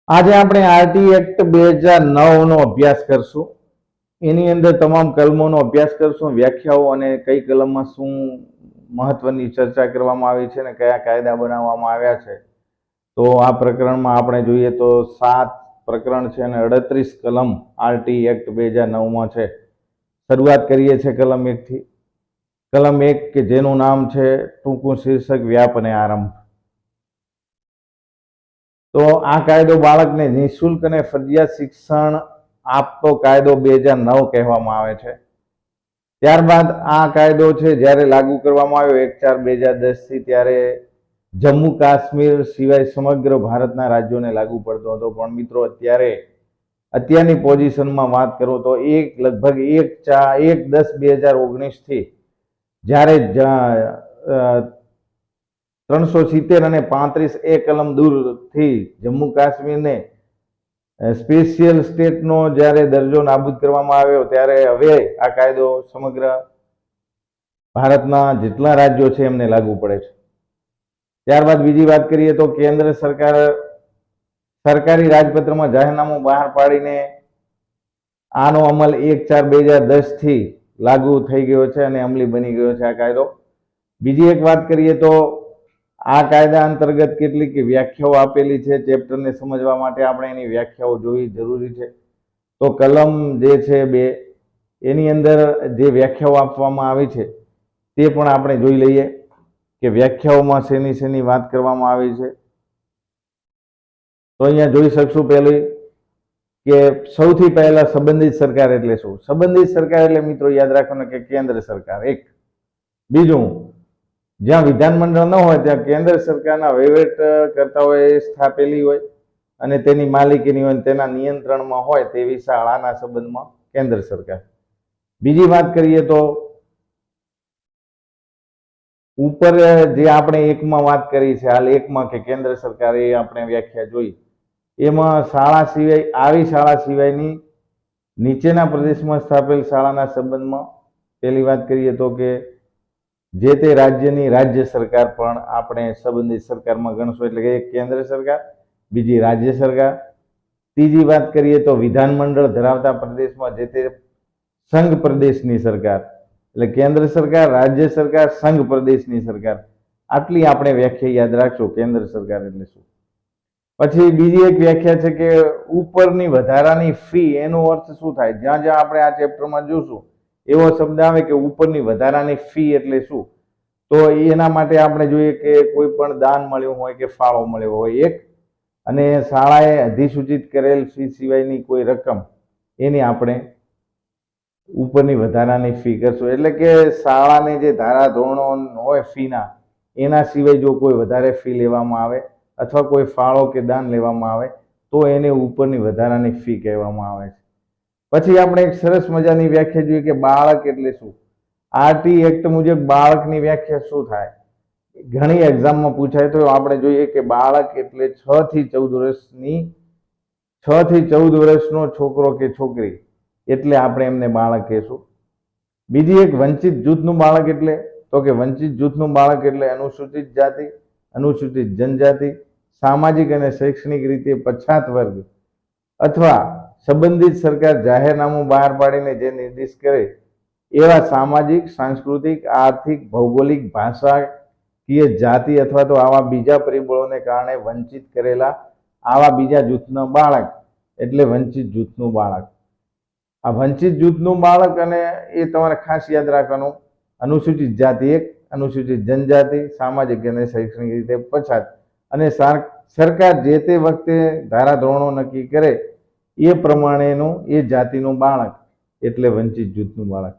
આજે આપણે RT act 2009 નો અભ્યાસ કરશું. એની અંદર તમામ કલમોનો અભ્યાસ કરશું, વ્યાખ્યાઓ અને કઈ કલમમાં શું મહત્વની ચર્ચા કરવામાં આવી છે અને કયા કાયદા બનાવવામાં આવ્યા છે. તો આ પ્રકરણમાં આપણે જોઈએ તો 7 પ્રકરણ છે અને 38 કલમ આરટી એક્ટ 2009 છે. શરૂઆત કરીએ છીએ કલમ 1 થી. કલમ 1 કે જેનું નામ છે ટૂંકું શીર્ષક વ્યાપ અને આરંભ. તો આ કાયદો બાળકને નિઃશુલ્ક અને ફરજિયાત શિક્ષણ આપતો કાયદો 2009 કહેવામાં આવે છે. ત્યારબાદ આ કાયદો છે જ્યારે લાગુ કરવામાં આવ્યો 1/4/2010 થી, ત્યારે જમ્મુ કાશ્મીર સિવાય સમગ્ર ભારતના રાજ્યોને લાગુ પડતો હતો. પણ મિત્રો અત્યારની પોઝિશનમાં વાત કરું તો લગભગ 1/10/2019 થી જ્યારે 370 અને 35A કલમ દૂરથી જમ્મુ કાશ્મીરને સ્પેશિયલ સ્ટેટનો જ્યારે દરજ્જો નાબૂદ કરવામાં આવ્યો, ત્યારે હવે આ કાયદો સમગ્ર ભારતના જેટલા રાજ્યો છે એમને લાગુ પડે છે. ત્યારબાદ બીજી વાત કરીએ તો કેન્દ્ર સરકાર સરકારી રાજપત્રમાં જાહેરનામું બહાર પાડીને આનો અમલ 1/4/2010 થી લાગુ થઈ ગયો છે અને અમલી બની ગયો છે આ કાયદો. બીજી એક વાત કરીએ તો આ કાયદા અંતર્ગત કેટલીક વ્યાખ્યાઓ આપેલી છે. ચેપ્ટરને સમજવા માટે આપણે એની વ્યાખ્યાઓ જોવી જરૂરી છે. તો કલમ જે છે 2 એની અંદર જે વ્યાખ્યાઓ આપવામાં આવી છે તે પણ આપણે જોઈ લઈએ કે વ્યાખ્યાઓમાં શેની વાત કરવામાં આવી છે. તો અહીંયા જોઈ શકશું પહેલી કે સૌથી પહેલા સંબંધિત સરકાર એટલે શું? સંબંધિત સરકાર એટલે મિત્રો યાદ રાખવાનું કે કેન્દ્ર સરકાર એક. બીજું, જ્યાં વિધાનમંડળ ન હોય ત્યાં કેન્દ્ર સરકારના વહીવટ કરતાઓએ સ્થાપેલી હોય અને તેની માલિકીની હોય, તેના નિયંત્રણમાં હોય તેવી શાળાના સંબંધમાં કેન્દ્ર સરકાર. બીજી વાત કરીએ તો ઉપર જે આપણે 1માં વાત કરી છે, હાલ 1માં કે કેન્દ્ર સરકાર, એ આપણે વ્યાખ્યા જોઈ. એમાં શાળા સિવાયની નીચેના પ્રદેશમાં સ્થાપેલ શાળાના સંબંધમાં પહેલી વાત કરીએ તો કે જે તે રાજ્યની રાજ્ય સરકાર પણ આપણે સંબંધિત સરકારમાં ગણશું. એટલે કે એક કેન્દ્ર સરકાર, બીજી રાજ્ય સરકાર. ત્રીજી વાત કરીએ તો વિધાનમંડળ ધરાવતા પ્રદેશમાં જે તે સંઘ પ્રદેશની સરકાર, એટલે કેન્દ્ર સરકાર, રાજ્ય સરકાર, સંઘ પ્રદેશની સરકાર. આટલી આપણે વ્યાખ્યા યાદ રાખશું કેન્દ્ર સરકાર એટલે શું. પછી બીજી એક વ્યાખ્યા છે કે ઉપરની વધારાની ફી, એનો અર્થ શું થાય? જ્યાં જ્યાં આપણે આ ચેપ્ટરમાં જોશું એવો શબ્દ આવે કે ઉપરની વધારાની ફી એટલે શું. તો એના માટે આપણે જોઈએ કે કોઈ પણ દાન મળ્યું હોય કે ફાળો મળ્યો હોય એક, અને શાળાએ અધિસૂચિત કરેલ ફી સિવાયની કોઈ રકમ, એની આપણે ઉપરની વધારાની ફી કરશું. એટલે કે શાળાને જે ધારા ધોરણો હોય ફીના, એના સિવાય જો કોઈ વધારે ફી લેવામાં આવે અથવા કોઈ ફાળો કે દાન લેવામાં આવે તો એને ઉપરની વધારાની ફી કહેવામાં આવે છે. પછી આપણે એક સરસ મજાની વ્યાખ્યા જોઈએ કે બાળક એટલે શું. આરટી એક્ટ મુજબ બાળકની વ્યાખ્યા શું થાય? ઘણી એક્ઝામમાં પૂછાય તો આપણે જોઈએ કે બાળક એટલે 6 થી 14 વર્ષનો છોકરો કે છોકરી, એટલે આપણે એમને બાળક કહેશું. બીજી એક વંચિત જૂથનું બાળક એટલે તો કે વંચિત જૂથનું બાળક એટલે અનુસૂચિત જાતિ, અનુસૂચિત જનજાતિ, સામાજિક અને શૈક્ષણિક રીતે પછાત વર્ગ અથવા સંબંધિત સરકાર જાહેરનામું બહાર પાડીને જે નિર્દેશ કરે એવા સામાજિક, સાંસ્કૃતિક, આર્થિક, ભૌગોલિક, ભાષાકીય, જાતિ અથવા તો આવા બીજા પરિબળોને કારણે વંચિત કરેલા આવા બીજા જૂથના બાળક એટલે વંચિત જૂથનું બાળક. આ વંચિત જૂથનું બાળક, અને એ તમારે ખાસ યાદ રાખવાનું, અનુસૂચિત જાતિ એક, અનુસૂચિત જનજાતિ, સામાજિક અને શૈક્ષણિક રીતે પછાત, અને સરકાર જે તે વખતે ધારા ધોરણો નક્કી કરે એ પ્રમાણેનું એ જાતિનું બાળક એટલે વંચિત જૂથનું બાળક.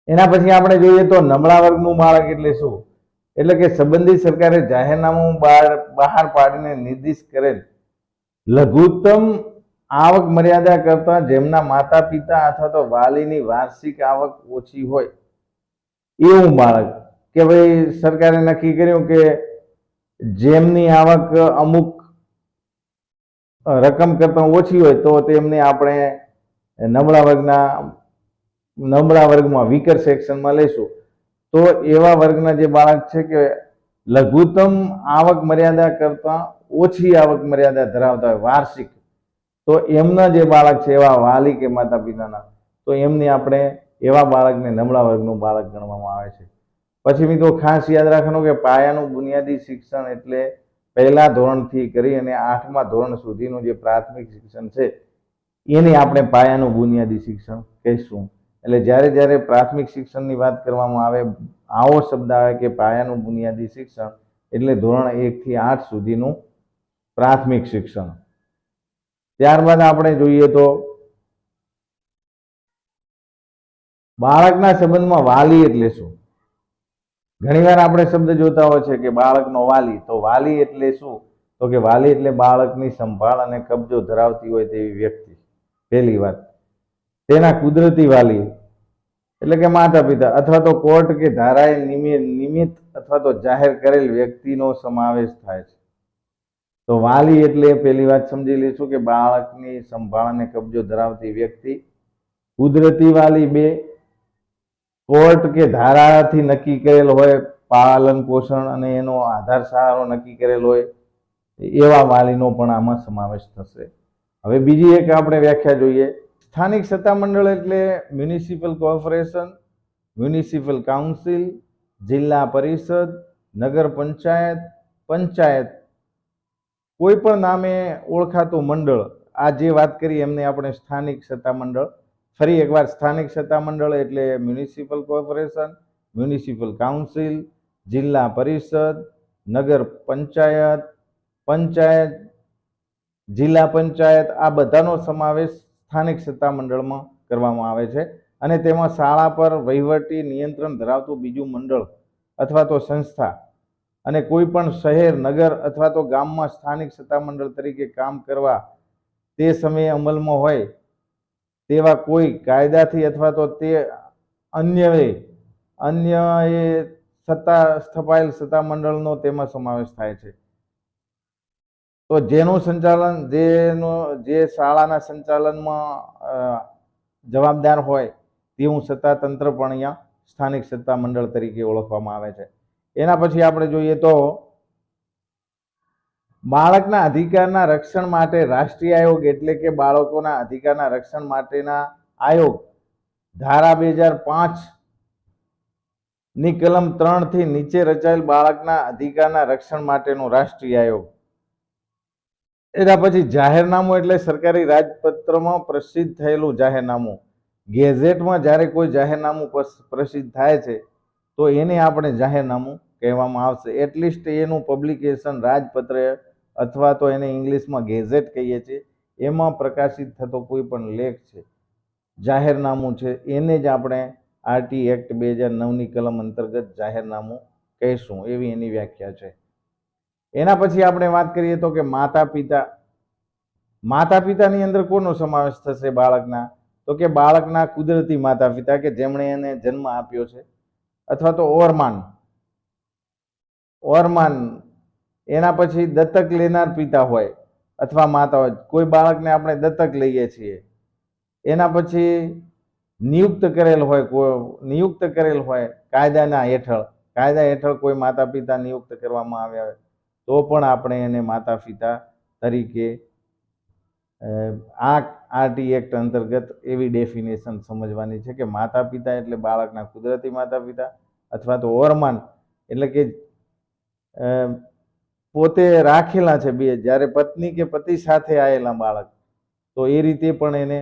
એના પછી આપણે જોઈએ તો નબળા વર્ગનું બાળક એટલે શું. એટલે કે સંબંધિત સરકારે જાહેરનામું બહાર પાડીને નિર્દિષ્ટ કરેલ લઘુત્તમ આવક મર્યાદા કરતા જેમના માતા પિતા અથવા તો વાલીની વાર્ષિક આવક ઓછી હોય એવું બાળક. કે ભાઈ સરકારે નક્કી કર્યું કે જેમની આવક અમુક રકમ કરતા ઓછી હોય તો તેમને આપણે નબળા વર્ગમાં, વીકર સેક્શનમાં લેશું. તો એવા વર્ગના જે બાળક છે કે લઘુત્તમ આવક મર્યાદા કરતા ઓછી આવક મર્યાદા ધરાવતા હોય વાર્ષિક, તો એમના જે બાળક છે એવા વાલી કે માતા પિતાના, તો એમની આપણે એવા બાળકને નબળા વર્ગનું બાળક ગણવામાં આવે છે. પછી મિત્રો ખાસ યાદ રાખવાનું કે પાયાનું બુનિયાદી શિક્ષણ એટલે પહેલા ધોરણથી કરી અને 8મા ધોરણ સુધીનું જે પ્રાથમિક શિક્ષણ છે એને આપણે પાયાનું બુનિયાદી શિક્ષણ કહીશું. એટલે જ્યારે પ્રાથમિક શિક્ષણની વાત કરવામાં આવે, આવો શબ્દ આવે કે પાયાનું બુનિયાદી શિક્ષણ એટલે ધોરણ 1 થી 8 સુધીનું પ્રાથમિક શિક્ષણ. ત્યારબાદ આપણે જોઈએ તો બાળકના સંબંધમાં વાલી એટલે શું? ઘણીવાર આપણે શબ્દ જોતા હોય છે કે બાળકનો વાલી, તો વાલી એટલે શું? તો કે વાલી એટલે બાળકની સંભાળ અને કબજો ધરાવતી હોય તેવી વ્યક્તિ. પહેલી વાત, તેના કુદરતી વાલી એટલે કે માતા પિતા અથવા તો કોર્ટ કે ધારાએ નિમિત્ત અથવા તો જાહેર કરેલ વ્યક્તિનો સમાવેશ થાય છે. તો વાલી એટલે પહેલી વાત સમજી લઈશું કે બાળકની સંભાળ અને કબજો ધરાવતી વ્યક્તિ. કુદરતી વાલી 2, કોર્ટ કે ધારાથી નક્કી કરેલ હોય, પાલન પોષણ અને એનો આધાર સહારો નક્કી કરેલ હોય એવા વાલીનો પણ આમાં સમાવેશ થશે. હવે બીજી એક આપણે વ્યાખ્યા જોઈએ. સ્થાનિક સત્તામંડળ એટલે મ્યુનિસિપલ કોર્પોરેશન, મ્યુનિસિપલ કાઉન્સિલ, જિલ્લા પરિષદ, નગર પંચાયત, પંચાયત, કોઈ પણ નામે ઓળખાતું મંડળ. આ જે વાત કરી એમને આપણે સ્થાનિક સત્તામંડળ. ફરી એકવાર, સ્થાનિક સત્તામંડળ એટલે મ્યુનિસિપલ કોર્પોરેશન, મ્યુનિસિપલ કાઉન્સિલ, જિલ્લા પરિષદ, નગર પંચાયત, પંચાયત, જિલ્લા પંચાયત, આ બધાનો સમાવેશ સ્થાનિક સત્તામંડળમાં કરવામાં આવે છે. અને તેમાં શાળા પર વહીવટી નિયંત્રણ ધરાવતું બીજું મંડળ અથવા તો સંસ્થા અને કોઈ પણ શહેર, નગર અથવા તો ગામમાં સ્થાનિક સત્તામંડળ તરીકે કામ કરવા તે સમયે અમલમાં હોય તેવા કોઈ કાયદાથી અથવા તો તે અન્ય એ સ્થપાયેલ સત્તામંડળનો તેમાં સમાવેશ થાય છે. તો જેનું સંચાલન જે શાળાના સંચાલનમાં જવાબદાર હોય તેવું સત્તાતંત્ર પણ અહીંયા સ્થાનિક સત્તામંડળ તરીકે ઓળખવામાં આવે છે. એના પછી આપણે જોઈએ તો બાળકના અધિકારના રક્ષણ માટે રાષ્ટ્રીય આયોગ એટલે કે બાળકોના અધિકારના રક્ષણ માટેના આયોગ ધારા 2005 ની કલમ 3 થી નીચે રચાયેલ બાળકના અધિકારના રક્ષણ માટેનો રાષ્ટ્રીય આયોગ. એના પછી જાહેરનામું એટલે સરકારી રાજપત્રમાં પ્રસિદ્ધ થયેલું જાહેરનામું. ગેઝેટમાં જ્યારે કોઈ જાહેરનામું પ્રસિદ્ધ થાય છે તો એને આપણે જાહેરનામું કહેવામાં આવશે. એટલીસ્ટ એનું પબ્લિકેશન રાજપત્ર અથવા તો એને ઇંગ્લિશમાં ગેઝેટ કહીએ છીએ, એમાં પ્રકાશિત થતો કોઈ પણ લેખ છે, જાહેરનામું છે, એને જ આપણે આરટી એક્ટ 2009ની કલમ અંતર્ગત જાહેરનામું કહીશું. એવી એની વ્યાખ્યા છે. એના પછી આપણે વાત કરીએ તો કે માતા પિતા. માતા પિતાની અંદર કોનો સમાવેશ થશે બાળકના? તો કે બાળકના કુદરતી માતા પિતા કે જેમણે એને જન્મ આપ્યો છે, અથવા તો ઓરમાન. એના પછી દત્તક લેનાર પિતા હોય અથવા માતા હોય, કોઈ બાળકને આપણે દત્તક લઈએ છીએ. એના પછી નિયુક્ત કરેલ હોય કાયદા હેઠળ કોઈ માતા પિતા નિયુક્ત કરવામાં આવ્યા હોય તો પણ આપણે એને માતા પિતા તરીકે આ આરટી એક્ટ અંતર્ગત એવી ડેફિનેશન સમજવાની છે કે માતા પિતા એટલે બાળકના કુદરતી માતા પિતા અથવા તો ઓરમાન એટલે કે પોતે રાખેલા છે બે, જ્યારે પત્ની કે પતિ સાથે આવેલા બાળક, તો એ રીતે પણ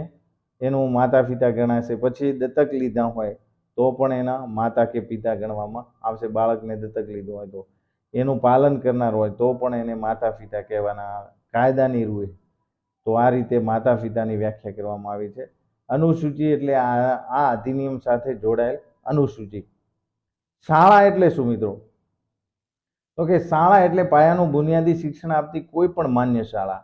એનું માતા પિતા ગણાશે. પછી દત્તક લીધા હોય તો પણ એના માતા કે પિતા ગણવામાં આવશે. બાળકને દત્તક લીધું હોય તો એનું પાલન કરનાર હોય તો પણ એને માતા પિતા કહેવાના કાયદાની રૂએ. તો આ રીતે માતા પિતાની વ્યાખ્યા કરવામાં આવી છે. અનુસૂચિ એટલે આ અધિનિયમ સાથે જોડાયેલ અનુસૂચિ. શાળા એટલે શું મિત્રો? તો કે શાળા એટલે પાયાનું બુનિયાદી શિક્ષણ આપતી કોઈ પણ માન્ય શાળા.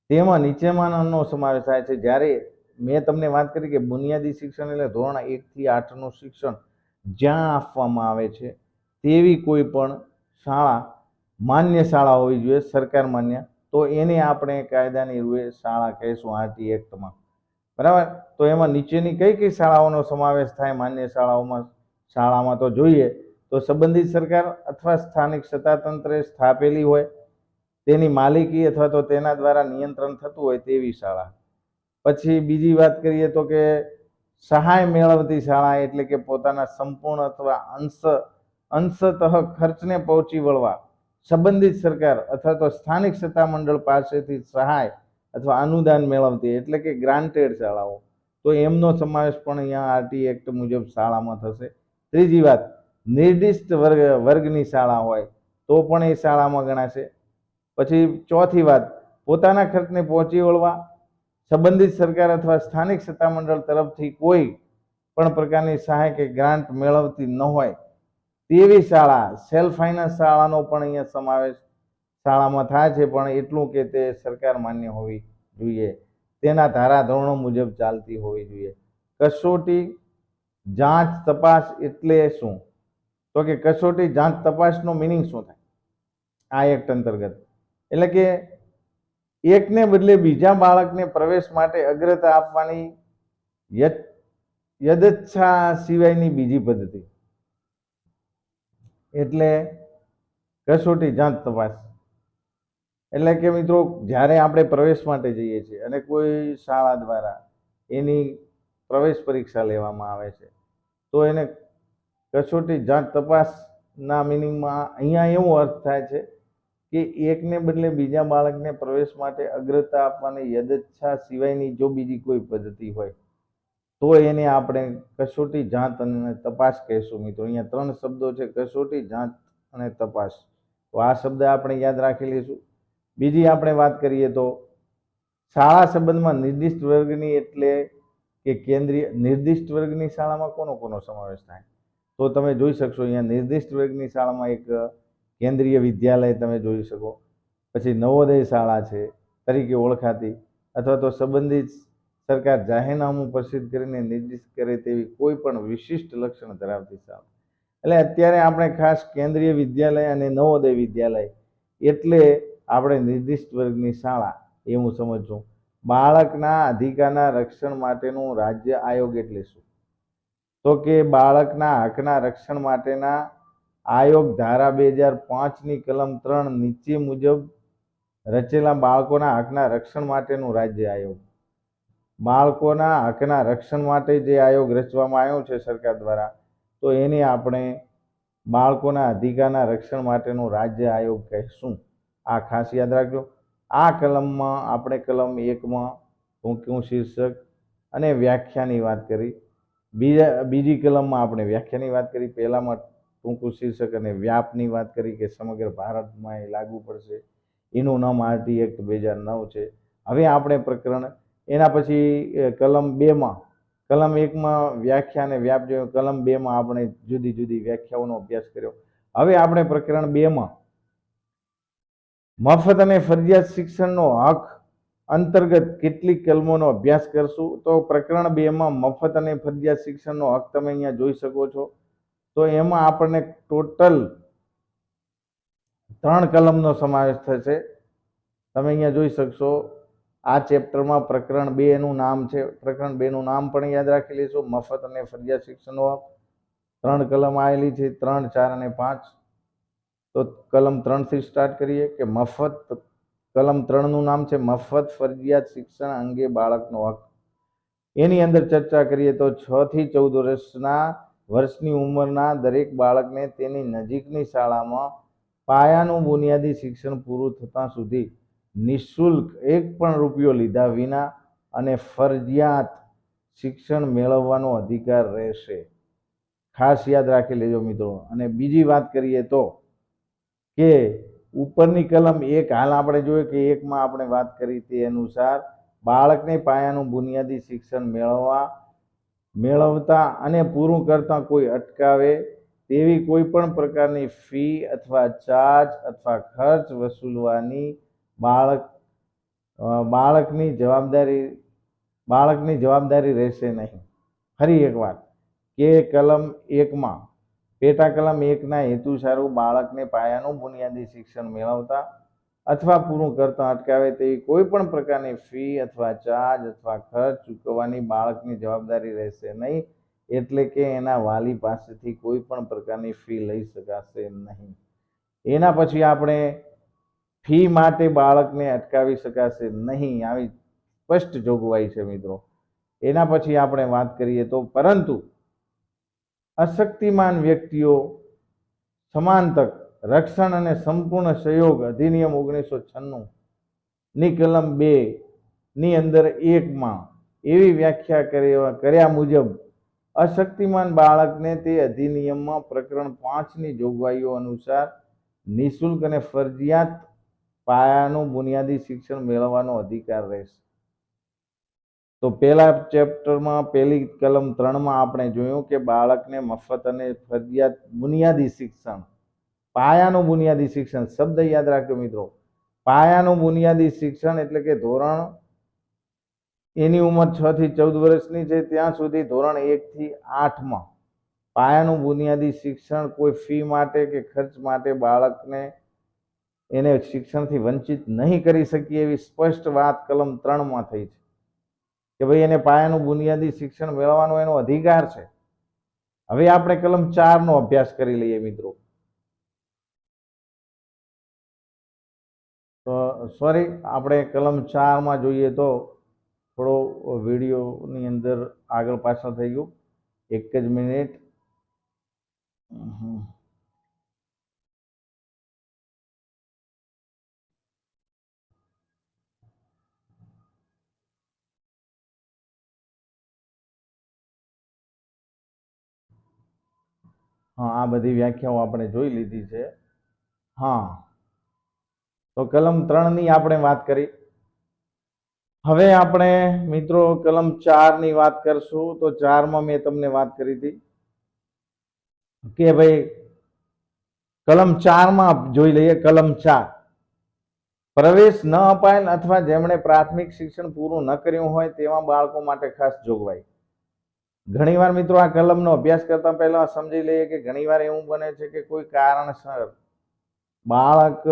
તેમાં નીચેનાનો સમાવેશ થાય છે. જ્યારે મેં તમને વાત કરી કે બુનિયાદી શિક્ષણ એટલે ધોરણ 1 થી 8નું શિક્ષણ જ્યાં આપવામાં આવે છે તેવી કોઈ પણ શાળા માન્ય શાળા હોવી જોઈએ, સરકાર માન્ય. તો એને આપણે કાયદાની રૂએ શાળા કહીશું આરટી એક્ટમાં, બરાબર. તો એમાં નીચેની કઈ શાળાઓનો સમાવેશ થાય માન્ય શાળામાં તો જોઈએ તો સંબંધિત સરકાર અથવા સ્થાનિક સત્તાતંત્રે સ્થાપેલી હોય તેની માલિકી અથવા તો તેના દ્વારા નિયંત્રણ થતું હોય તેવી શાળા. પછી બીજી વાત કરીએ તો કે સહાય મેળવતી શાળા એટલે કે પોતાના સંપૂર્ણ અથવા અંશતઃ ખર્ચને પહોંચી વળવા સંબંધિત સરકાર અથવા તો સ્થાનિક સત્તામંડળ પાસેથી સહાય અથવા અનુદાન મેળવતી એટલે કે ગ્રાન્ટેડ શાળાઓ. તો એમનો સમાવેશ પણ અહીંયા આરટી એક્ટ મુજબ શાળામાં થશે. ત્રીજી વાત, નિર્દિષ્ટ વર્ગની શાળા હોય તો પણ એ શાળામાં ગણાશે. પછી ચોથી વાત, પોતાના ખર્ચને પહોંચી વળવા સંબંધિત સરકાર અથવા સ્થાનિક સત્તામંડળ તરફથી કોઈ પણ પ્રકારની સહાય કે ગ્રાન્ટ મેળવતી ન હોય તેવી શાળા, સેલ્ફ ફાઇનાન્સ શાળાનો પણ અહીંયા સમાવેશ શાળામાં થાય છે, પણ એટલું કે તે સરકાર માન્ય હોવી જોઈએ, તેના ધારાધોરણો મુજબ ચાલતી હોવી જોઈએ. કસોટી જાંચ તપાસ એટલે શું? તો કે કસોટી જાંચ તપાસનો મિનિંગ શું થાય આ એક્ટ અંતર્ગત? એટલે કે એકને બદલે બીજા બાળકને પ્રવેશ માટે અગ્રતા આપવાની યદચ્છા સિવાયની બીજી પદ્ધતિ એટલે કસોટી જાંચ તપાસ. એટલે કે મિત્રો, જ્યારે આપણે પ્રવેશ માટે જઈએ છીએ અને કોઈ શાળા દ્વારા એની પ્રવેશ પરીક્ષા લેવામાં આવે છે તો એને કસોટી જાંચ તપાસના મિનિંગમાં અહીંયા એવો અર્થ થાય છે કે એકને બદલે બીજા બાળકને પ્રવેશ માટે અગ્રતા આપવાની યદચ્છા સિવાયની જો બીજી કોઈ પદ્ધતિ હોય તો એને આપણે કસોટી જાંચ અને તપાસ કહીશું. મિત્રો, અહીંયા 3 શબ્દો છે, કસોટી, જાંચ અને તપાસ. તો આ શબ્દ આપણે યાદ રાખી લઈશું. બીજી આપણે વાત કરીએ તો શાળા સંબંધમાં નિર્દિષ્ટ વર્ગની એટલે કે કેન્દ્રીય નિર્દિષ્ટ વર્ગની શાળામાં કોનો સમાવેશ થાય? તો તમે જોઈ શકશો અહીંયા નિર્દિષ્ટ વર્ગની શાળામાં એક કેન્દ્રીય વિદ્યાલય તમે જોઈ શકો, પછી નવોદય શાળા છે તરીકે ઓળખાતી, અથવા તો સંબંધિત સરકાર જાહેરનામું પ્રસિદ્ધ કરીને નિર્દિષ્ટ કરે તેવી કોઈ પણ વિશિષ્ટ લક્ષણ ધરાવતી શાળા. એટલે અત્યારે આપણે ખાસ કેન્દ્રીય વિદ્યાલય અને નવોદય વિદ્યાલય એટલે આપણે નિર્દિષ્ટ વર્ગની શાળા એવું સમજવું. બાળકના અધિકારના રક્ષણ માટેનું રાજ્ય આયોગ એટલે શું? તો કે બાળકના હકના રક્ષણ માટેના આયોગ ધારા 2005ની કલમ 3 નીચે મુજબ રચેલા બાળકોના હકના રક્ષણ માટેનું રાજ્ય આયોગ. બાળકોના હકના રક્ષણ માટે જે આયોગ રચવામાં આવ્યો છે સરકાર દ્વારા, તો એને આપણે બાળકોના અધિકારના રક્ષણ માટેનું રાજ્ય આયોગ કહીશું. આ ખાસ યાદ રાખજો. આ કલમમાં આપણે કલમ 1માં ટૂંકું શીર્ષક અને વ્યાખ્યાની વાત કરી, બીજી કલમમાં આપણે વ્યાખ્યાની વાત કરી, પહેલામાં ટૂંકું શીર્ષક અને વ્યાપની વાત કરી કે સમગ્ર ભારતમાં એ લાગુ પડશે. એનું નામ આરટી એક્ટ 2009 છે. હવે આપણે પ્રકરણ એના પછી કલમ 2માં, કલમ 1માં વ્યાખ્યા અને વ્યાપ જોયું, કલમ 2માં આપણે જુદી જુદી વ્યાખ્યાઓનો અભ્યાસ કર્યો. હવે આપણે પ્રકરણ 2માં મફત અને ફરજિયાત શિક્ષણનો હક અંતર્ગત કેટલીક કલમોનો અભ્યાસ કરશું. તો પ્રકરણ 2માં મફત અને ફરજિયાત શિક્ષણનો હક તમે અહીંયા જોઈ શકો છો. તો એમાં આપણને ટોટલ 3 કલમનો સમાવેશ થશે. તમે અહીંયા જોઈ શકશો. આ ચેપ્ટરમાં પ્રકરણ 2 નું નામ છે. પ્રકરણ 2 નું નામ પણ યાદ રાખી લઈશું, મફત અને ફરજિયાત શિક્ષણનો હક. 3 કલમ આવેલી છે, 3, 4 અને 5. તો કલમ 3 થી સ્ટાર્ટ કરીએ કે મફત. કલમ 3 નું નામ છે મફત ફરજિયાત શિક્ષણ અંગે બાળકનો હક. એની અંદર ચર્ચા કરીએ તો 6 થી 14 વર્ષની ઉંમરના દરેક બાળકને તેની નજીકની શાળામાં પાયાનું બુનિયાદી શિક્ષણ પૂરું થતાં સુધી નિઃશુલ્ક 1 પણ રૂપિયો લીધા વિના અને ફરજિયાત શિક્ષણ મેળવવાનો અધિકાર રહેશે. ખાસ યાદ રાખી લેજો મિત્રો. અને બીજી વાત કરીએ તો કે ઉપરની કલમ 1 હાલ આપણે જોઈએ કે 1માં આપણે વાત કરી તે અનુસાર બાળકને પાયાનું બુનિયાદી શિક્ષણ મેળવતા અને પૂરું કરતા કોઈ અટકાવે તેવી કોઈ પણ પ્રકારની ફી અથવા ચાર્જ અથવા ખર્ચ વસૂલવાની બાળકની જવાબદારી રહેશે નહીં. ફરી એક વાત કે કલમ 1માં પેટા કલમ 1ના હેતુ સારું બાળકને પાયાનું બુનિયાદી શિક્ષણ મેળવતા અથવા પૂરું કરતા અટકાવે તેવી કોઈ પણ પ્રકારની ફી અથવા ચાર્જ અથવા ખર્ચ ચૂકવવાની બાળકની જવાબદારી રહેશે નહીં. એટલે કે એના વાલી પાસેથી કોઈ પણ પ્રકારની ફી લઈ શકાશે નહીં. એના પછી આપણે ફી માટે બાળકને અટકાવી શકાશે નહીં, આવી સ્પષ્ટ જોગવાઈ છે મિત્રો. એના પછી આપણે વાત કરીએ તો પરંતુ અશક્તિમાન વ્યક્તિઓ સમાન તક, રક્ષણ અને સંપૂર્ણ સહયોગ અધિનિયમ 1996 ની કલમ 2 ની અંદર 1 માં એવી વ્યાખ્યા કર્યા મુજબ અશક્તિમાન બાળકને તે અધિનિયમમાં પ્રકરણ 5 ની જોગવાઈઓ અનુસાર નિઃશુલ્ક અને ફરજિયાત પાયાનું બુનિયાદી શિક્ષણ મેળવવાનો અધિકાર રહેશે. તો પહેલા ચેપ્ટરમાં પહેલી કલમ 3 માં આપણે જોયું કે બાળકને મફત અને ફરજિયાત બુનિયાદી શિક્ષણ, પાયાનું બુનિયાદી શિક્ષણ, શબ્દ યાદ રાખજો મિત્રો. પાયાનું બુનિયાદી શિક્ષણ એટલે કે ધોરણ, એની ઉંમર 6 થી 14 વર્ષની છે ત્યાં સુધી ધોરણ 1 થી 8 માં પાયાનું બુનિયાદી શિક્ષણ કોઈ ફી માટે કે ખર્ચ માટે બાળકને એને શિક્ષણથી વંચિત નહીં કરી શકીએ એવી સ્પષ્ટ વાત કલમ 3 માં થઈ છે કે ભાઈ એને પાયાનું બુનિયાદી શિક્ષણ મેળવવાનો એનો અધિકાર છે. હવે આપણે કલમ 4 નો અભ્યાસ કરી લઈએ મિત્રો. તો સોરી, આપણે કલમ 4 માં જોઈએ તો થોડો વિડીયોની અંદર આગળ પાછળ થઈ ગયું, એક જ મિનિટ. હા, આ બધી વ્યાખ્યાઓ આપણે જોઈ લીધી છે. હા, તો કલમ 3 ની આપણે વાત કરી. હવે આપણે મિત્રો કલમ 4 ની વાત કરશું. તો 4 માં મેં તમને વાત કરી હતી કે ભાઈ કલમ 4 માં જોઈ લઈએ. કલમ 4, પ્રવેશ ન અપાયેલ અથવા જેમણે પ્રાથમિક શિક્ષણ પૂરું ન કર્યું હોય તેવા બાળકો માટે ખાસ જોગવાઈ. ઘણીવાર મિત્રો આ કલમનો અભ્યાસ કરતા પહેલા સમજી લઈએ કે ઘણીવાર એવું બને છે કે કોઈ કારણસર બાળક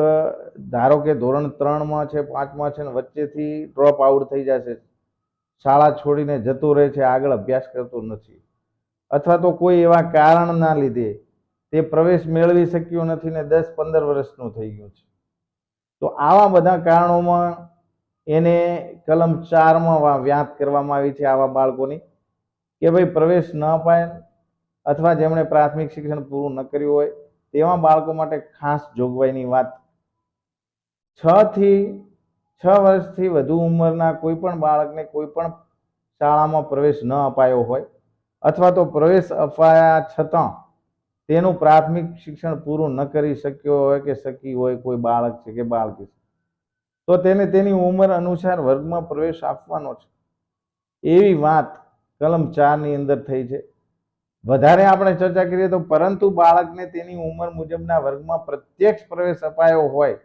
ધારો કે ધોરણ 3 માં છે, 5 માં છે ને વચ્ચેથી ડ્રોપ આઉટ થઈ જશે, શાળા છોડીને જતો રહે છે, આગળ અભ્યાસ કરતો નથી, અથવા તો કોઈ એવા કારણના લીધે તે પ્રવેશ મેળવી શક્યો નથી ને 10-15 વર્ષનું થઈ ગયું છે. તો આવા બધા કારણોમાં એને કલમ 4 માં વાત કરવામાં આવી છે આવા બાળકોની કે ભાઈ પ્રવેશ ન અપાય અથવા જેમણે પ્રાથમિક શિક્ષણ પૂરું ન કર્યું હોય તેવા બાળકો માટે ખાસ જોગવાઈની વાત. 6 વર્ષથી વધુ ઉંમરના કોઈ પણ બાળકને કોઈ પણ શાળામાં પ્રવેશ ન અપાયો હોય અથવા તો પ્રવેશ અપાયા છતાં તેનું પ્રાથમિક શિક્ષણ પૂરું ન કરી શક્યો હોય કે શકી હોય કોઈ બાળક છે કે બાળકી છે, તો તેને તેની ઉંમર અનુસાર વર્ગમાં પ્રવેશ આપવાનો છે એવી વાત કલમ 4 ની અંદર થઈ છે. વધારે આપણે ચર્ચા કરીએ તો પરંતુ બાળકને તેની ઉંમર મુજબના વર્ગમાં પ્રત્યક્ષ પ્રવેશ અપાયો હોય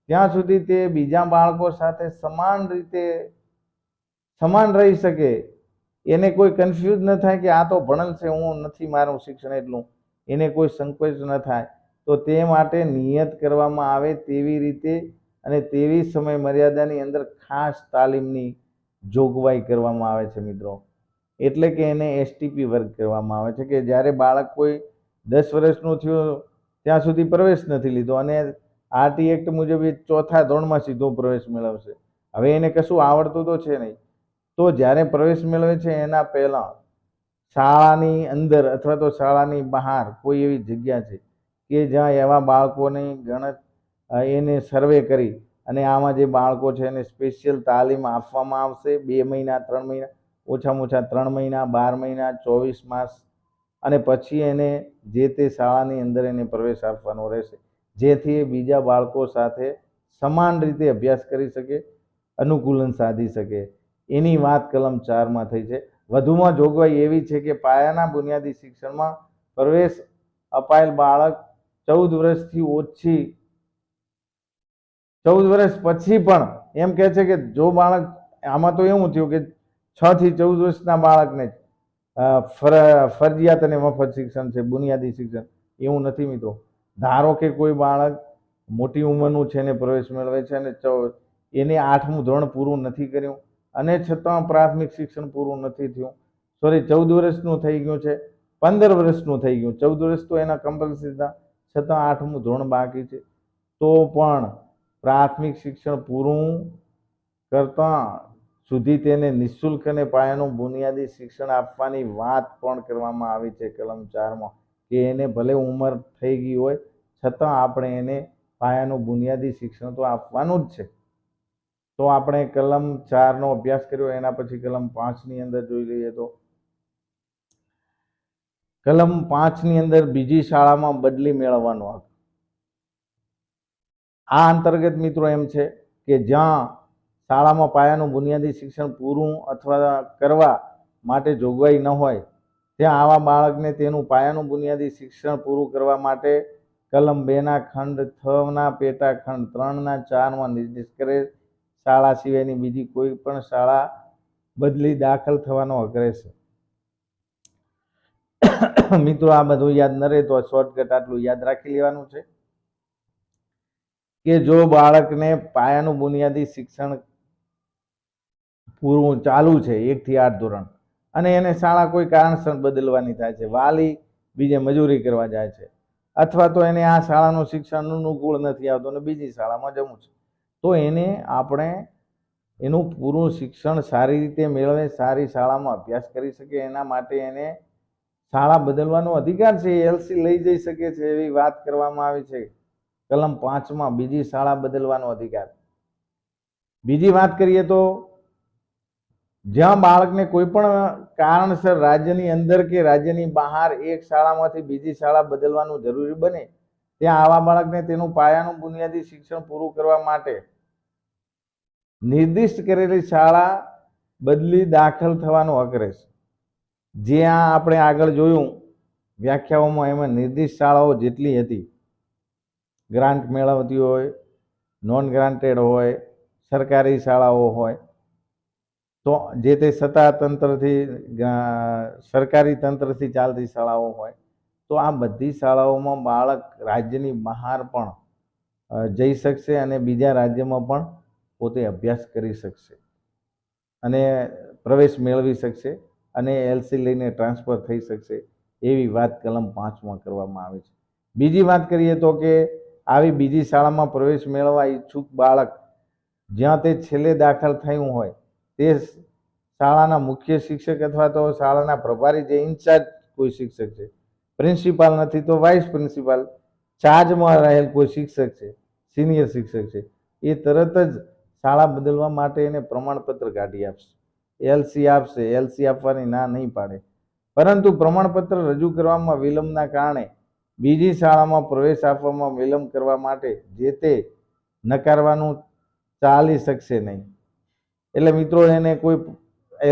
ત્યાં સુધી તે બીજા બાળકો સાથે સમાન રહી શકે, એને કોઈ કન્ફ્યુઝ ન થાય કે આ તો ભણેલ છે, હું નથી, મારું શિક્ષણ એટલું, એને કોઈ સંકોચ ન થાય. તો તે માટે નિયત કરવામાં આવે તેવી રીતે અને તેવી સમય મર્યાદાની અંદર ખાસ તાલીમની જોગવાઈ કરવામાં આવે છે મિત્રો. એટલે કે એને એસટીપી વર્ગ કહેવામાં આવે છે કે જ્યારે બાળક કોઈ 10 વર્ષનું થયું ત્યાં સુધી પ્રવેશ નથી લીધો અને આરટી એક્ટ મુજબ એ 4થા ધોરણમાં સીધો પ્રવેશ મેળવશે. હવે એને કશું આવડતું તો છે નહીં, તો જ્યારે પ્રવેશ મેળવે છે એના પહેલા શાળાની અંદર અથવા તો શાળાની બહાર કોઈ એવી જગ્યા છે કે જ્યાં એવા બાળકોની એને સર્વે કરી અને આમાં જે બાળકો છે એને સ્પેશિયલ તાલીમ આપવામાં આવશે. 2 મહિના, 3 મહિના, ઓછામાં ઓછા 3 મહિના, 12 મહિના, 24 માસ, અને પછી એને જે તે શાળાની અંદર એને પ્રવેશ આપવાનો રહેશે જેથી બીજા બાળકો સાથે સમાન રીતે અભ્યાસ કરી શકે, અનુકૂલન સાધી શકે. એની વાત કલમ 4 માં થઈ છે. વધુમાં જોગવાઈ એવી છે કે પાયાના બુનિયાદી શિક્ષણમાં પ્રવેશ અપાયેલ બાળક 14 વર્ષથી ઓછી 14 વર્ષ પછી પણ એમ કહે છે કે જો બાળક, આમાં તો એવું થયું કે 6 થી 14 વર્ષના બાળકને ફરજિયાત અને મફત શિક્ષણ છે, બુનિયાદી શિક્ષણ. એવું નથી મિત્રો. ધારો કે કોઈ બાળક મોટી ઉંમરનું છે ને પ્રવેશ મેળવે છે અને એને 8મું ધોરણ પૂરું નથી કર્યું અને છતાં પ્રાથમિક શિક્ષણ પૂરું નથી થયું, 14 વર્ષનું થઈ ગયું છે, 15 વર્ષનું થઈ ગયું, 14 વર્ષ તો એના કમ્પલસરી હતા, છતાં 8મું ધોરણ બાકી છે, તો પણ પ્રાથમિક શિક્ષણ પૂરું કરતા સુધી તેને નિઃશુલ્ક અને પાયાનું બુનિયાદી શિક્ષણ આપવાની વાત પણ કરવામાં આવી છે કલમ 4માં, કે એને ભલે ઉંમર થઈ ગઈ હોય છતાં આપણે એને પાયાનું બુનિયાદી શિક્ષણ તો આપવાનું જ છે. તો આપણે કલમ 4નો અભ્યાસ કર્યો. એના પછી કલમ 5ની અંદર જોઈ લઈએ તો કલમ 5ની અંદર બીજી શાળામાં બદલી મેળવવાનો હક. આ અંતર્ગત મિત્રો એમ છે કે જ્યાં શાળામાં પાયાનું બુનિયાદી શિક્ષણ પૂરું અથવા કરવા માટે જોગવાઈ ન હોય ત્યાં આવા બાળકને તેનું પાયાનું બુનિયાદી શિક્ષણ પૂરું કરવા માટે કલમ 2ના ખંડ 6ના પેટા ખંડ 3ના 4માં નિર્દેશ કરેલ શાળા સિવાયની બીજી કોઈ પણ શાળા બદલી દાખલ થવાનો હક રહેશે. મિત્રો આ બધું યાદ ન રહે તો શોર્ટકટ આટલું યાદ રાખી લેવાનું છે કે જો બાળકને પાયાનું બુનિયાદી શિક્ષણ પૂરું ચાલુ છે 1 થી 8 ધોરણ અને એને શાળા કોઈ કારણસર બદલવાની થાય છે, વાલી બીજે મજૂરી કરવા જાય છે, અથવા તો એને આ શાળાનું શિક્ષણ અનુકૂળ નથી આવતું અને બીજી શાળામાં જવું છે, તો એને આપણે એનું પૂરું શિક્ષણ સારી રીતે મેળવે, સારી શાળામાં અભ્યાસ કરી શકે એના માટે એને શાળા બદલવાનો અધિકાર છે. એલસી લઈ જઈ શકે છે એવી વાત કરવામાં આવી છે કલમ 5માં, બીજી શાળા બદલવાનો અધિકાર. બીજી વાત કરીએ તો જ્યાં બાળકને કોઈ પણ કારણસર રાજ્યની અંદર કે રાજ્યની બહાર એક શાળામાંથી બીજી શાળા બદલવાનું જરૂરી બને ત્યાં આવા બાળકને તેનું પાયાનું બુનિયાદી શિક્ષણ પૂરું કરવા માટે નિર્દિષ્ટ કરેલી શાળા બદલી દાખલ થવાનો હક રહેશે. જ્યાં આપણે આગળ જોયું વ્યાખ્યાઓમાં એમાં નિર્દિષ્ટ શાળાઓ જેટલી હતી, ગ્રાન્ટ મેળવતી હોય, નોન ગ્રાન્ટેડ હોય, સરકારી શાળાઓ હોય, તો જે તે સત્તા તંત્રથી સરકારી તંત્રથી ચાલતી શાળાઓ હોય, તો આ બધી શાળાઓમાં બાળક રાજ્યની બહાર પણ જઈ શકશે અને બીજા રાજ્યમાં પણ પોતે અભ્યાસ કરી શકશે અને પ્રવેશ મેળવી શકશે અને એલસી લઈને ટ્રાન્સફર થઈ શકશે એવી વાત કલમ 5માં કરવામાં આવી છે. બીજી વાત કરીએ તો કે આવી બીજી શાળામાં પ્રવેશ મેળવવા ઈચ્છુક બાળક જ્યાં તે છેલ્લે દાખલ થયું હોય તે શાળાના મુખ્ય શિક્ષક અથવા તો શાળાના પ્રભારી જે ઇન્ચાર્જ કોઈ શિક્ષક છે, પ્રિન્સિપાલ નથી તો વાઇસ પ્રિન્સિપાલ, ચાર્જમાં રહેલ કોઈ શિક્ષક છે, સિનિયર શિક્ષક છે, એ તરત જ શાળા બદલવા માટે એને પ્રમાણપત્ર કાઢી આપશે, એલસી આપશે. એલસી આપવાની ના નહીં પાડે, પરંતુ પ્રમાણપત્ર રજૂ કરવામાં વિલંબના કારણે બીજી શાળામાં પ્રવેશ આપવામાં વિલંબ કરવા માટે જે તે નકારવાનું ચાલી શકશે નહીં. એટલે મિત્રો એને કોઈ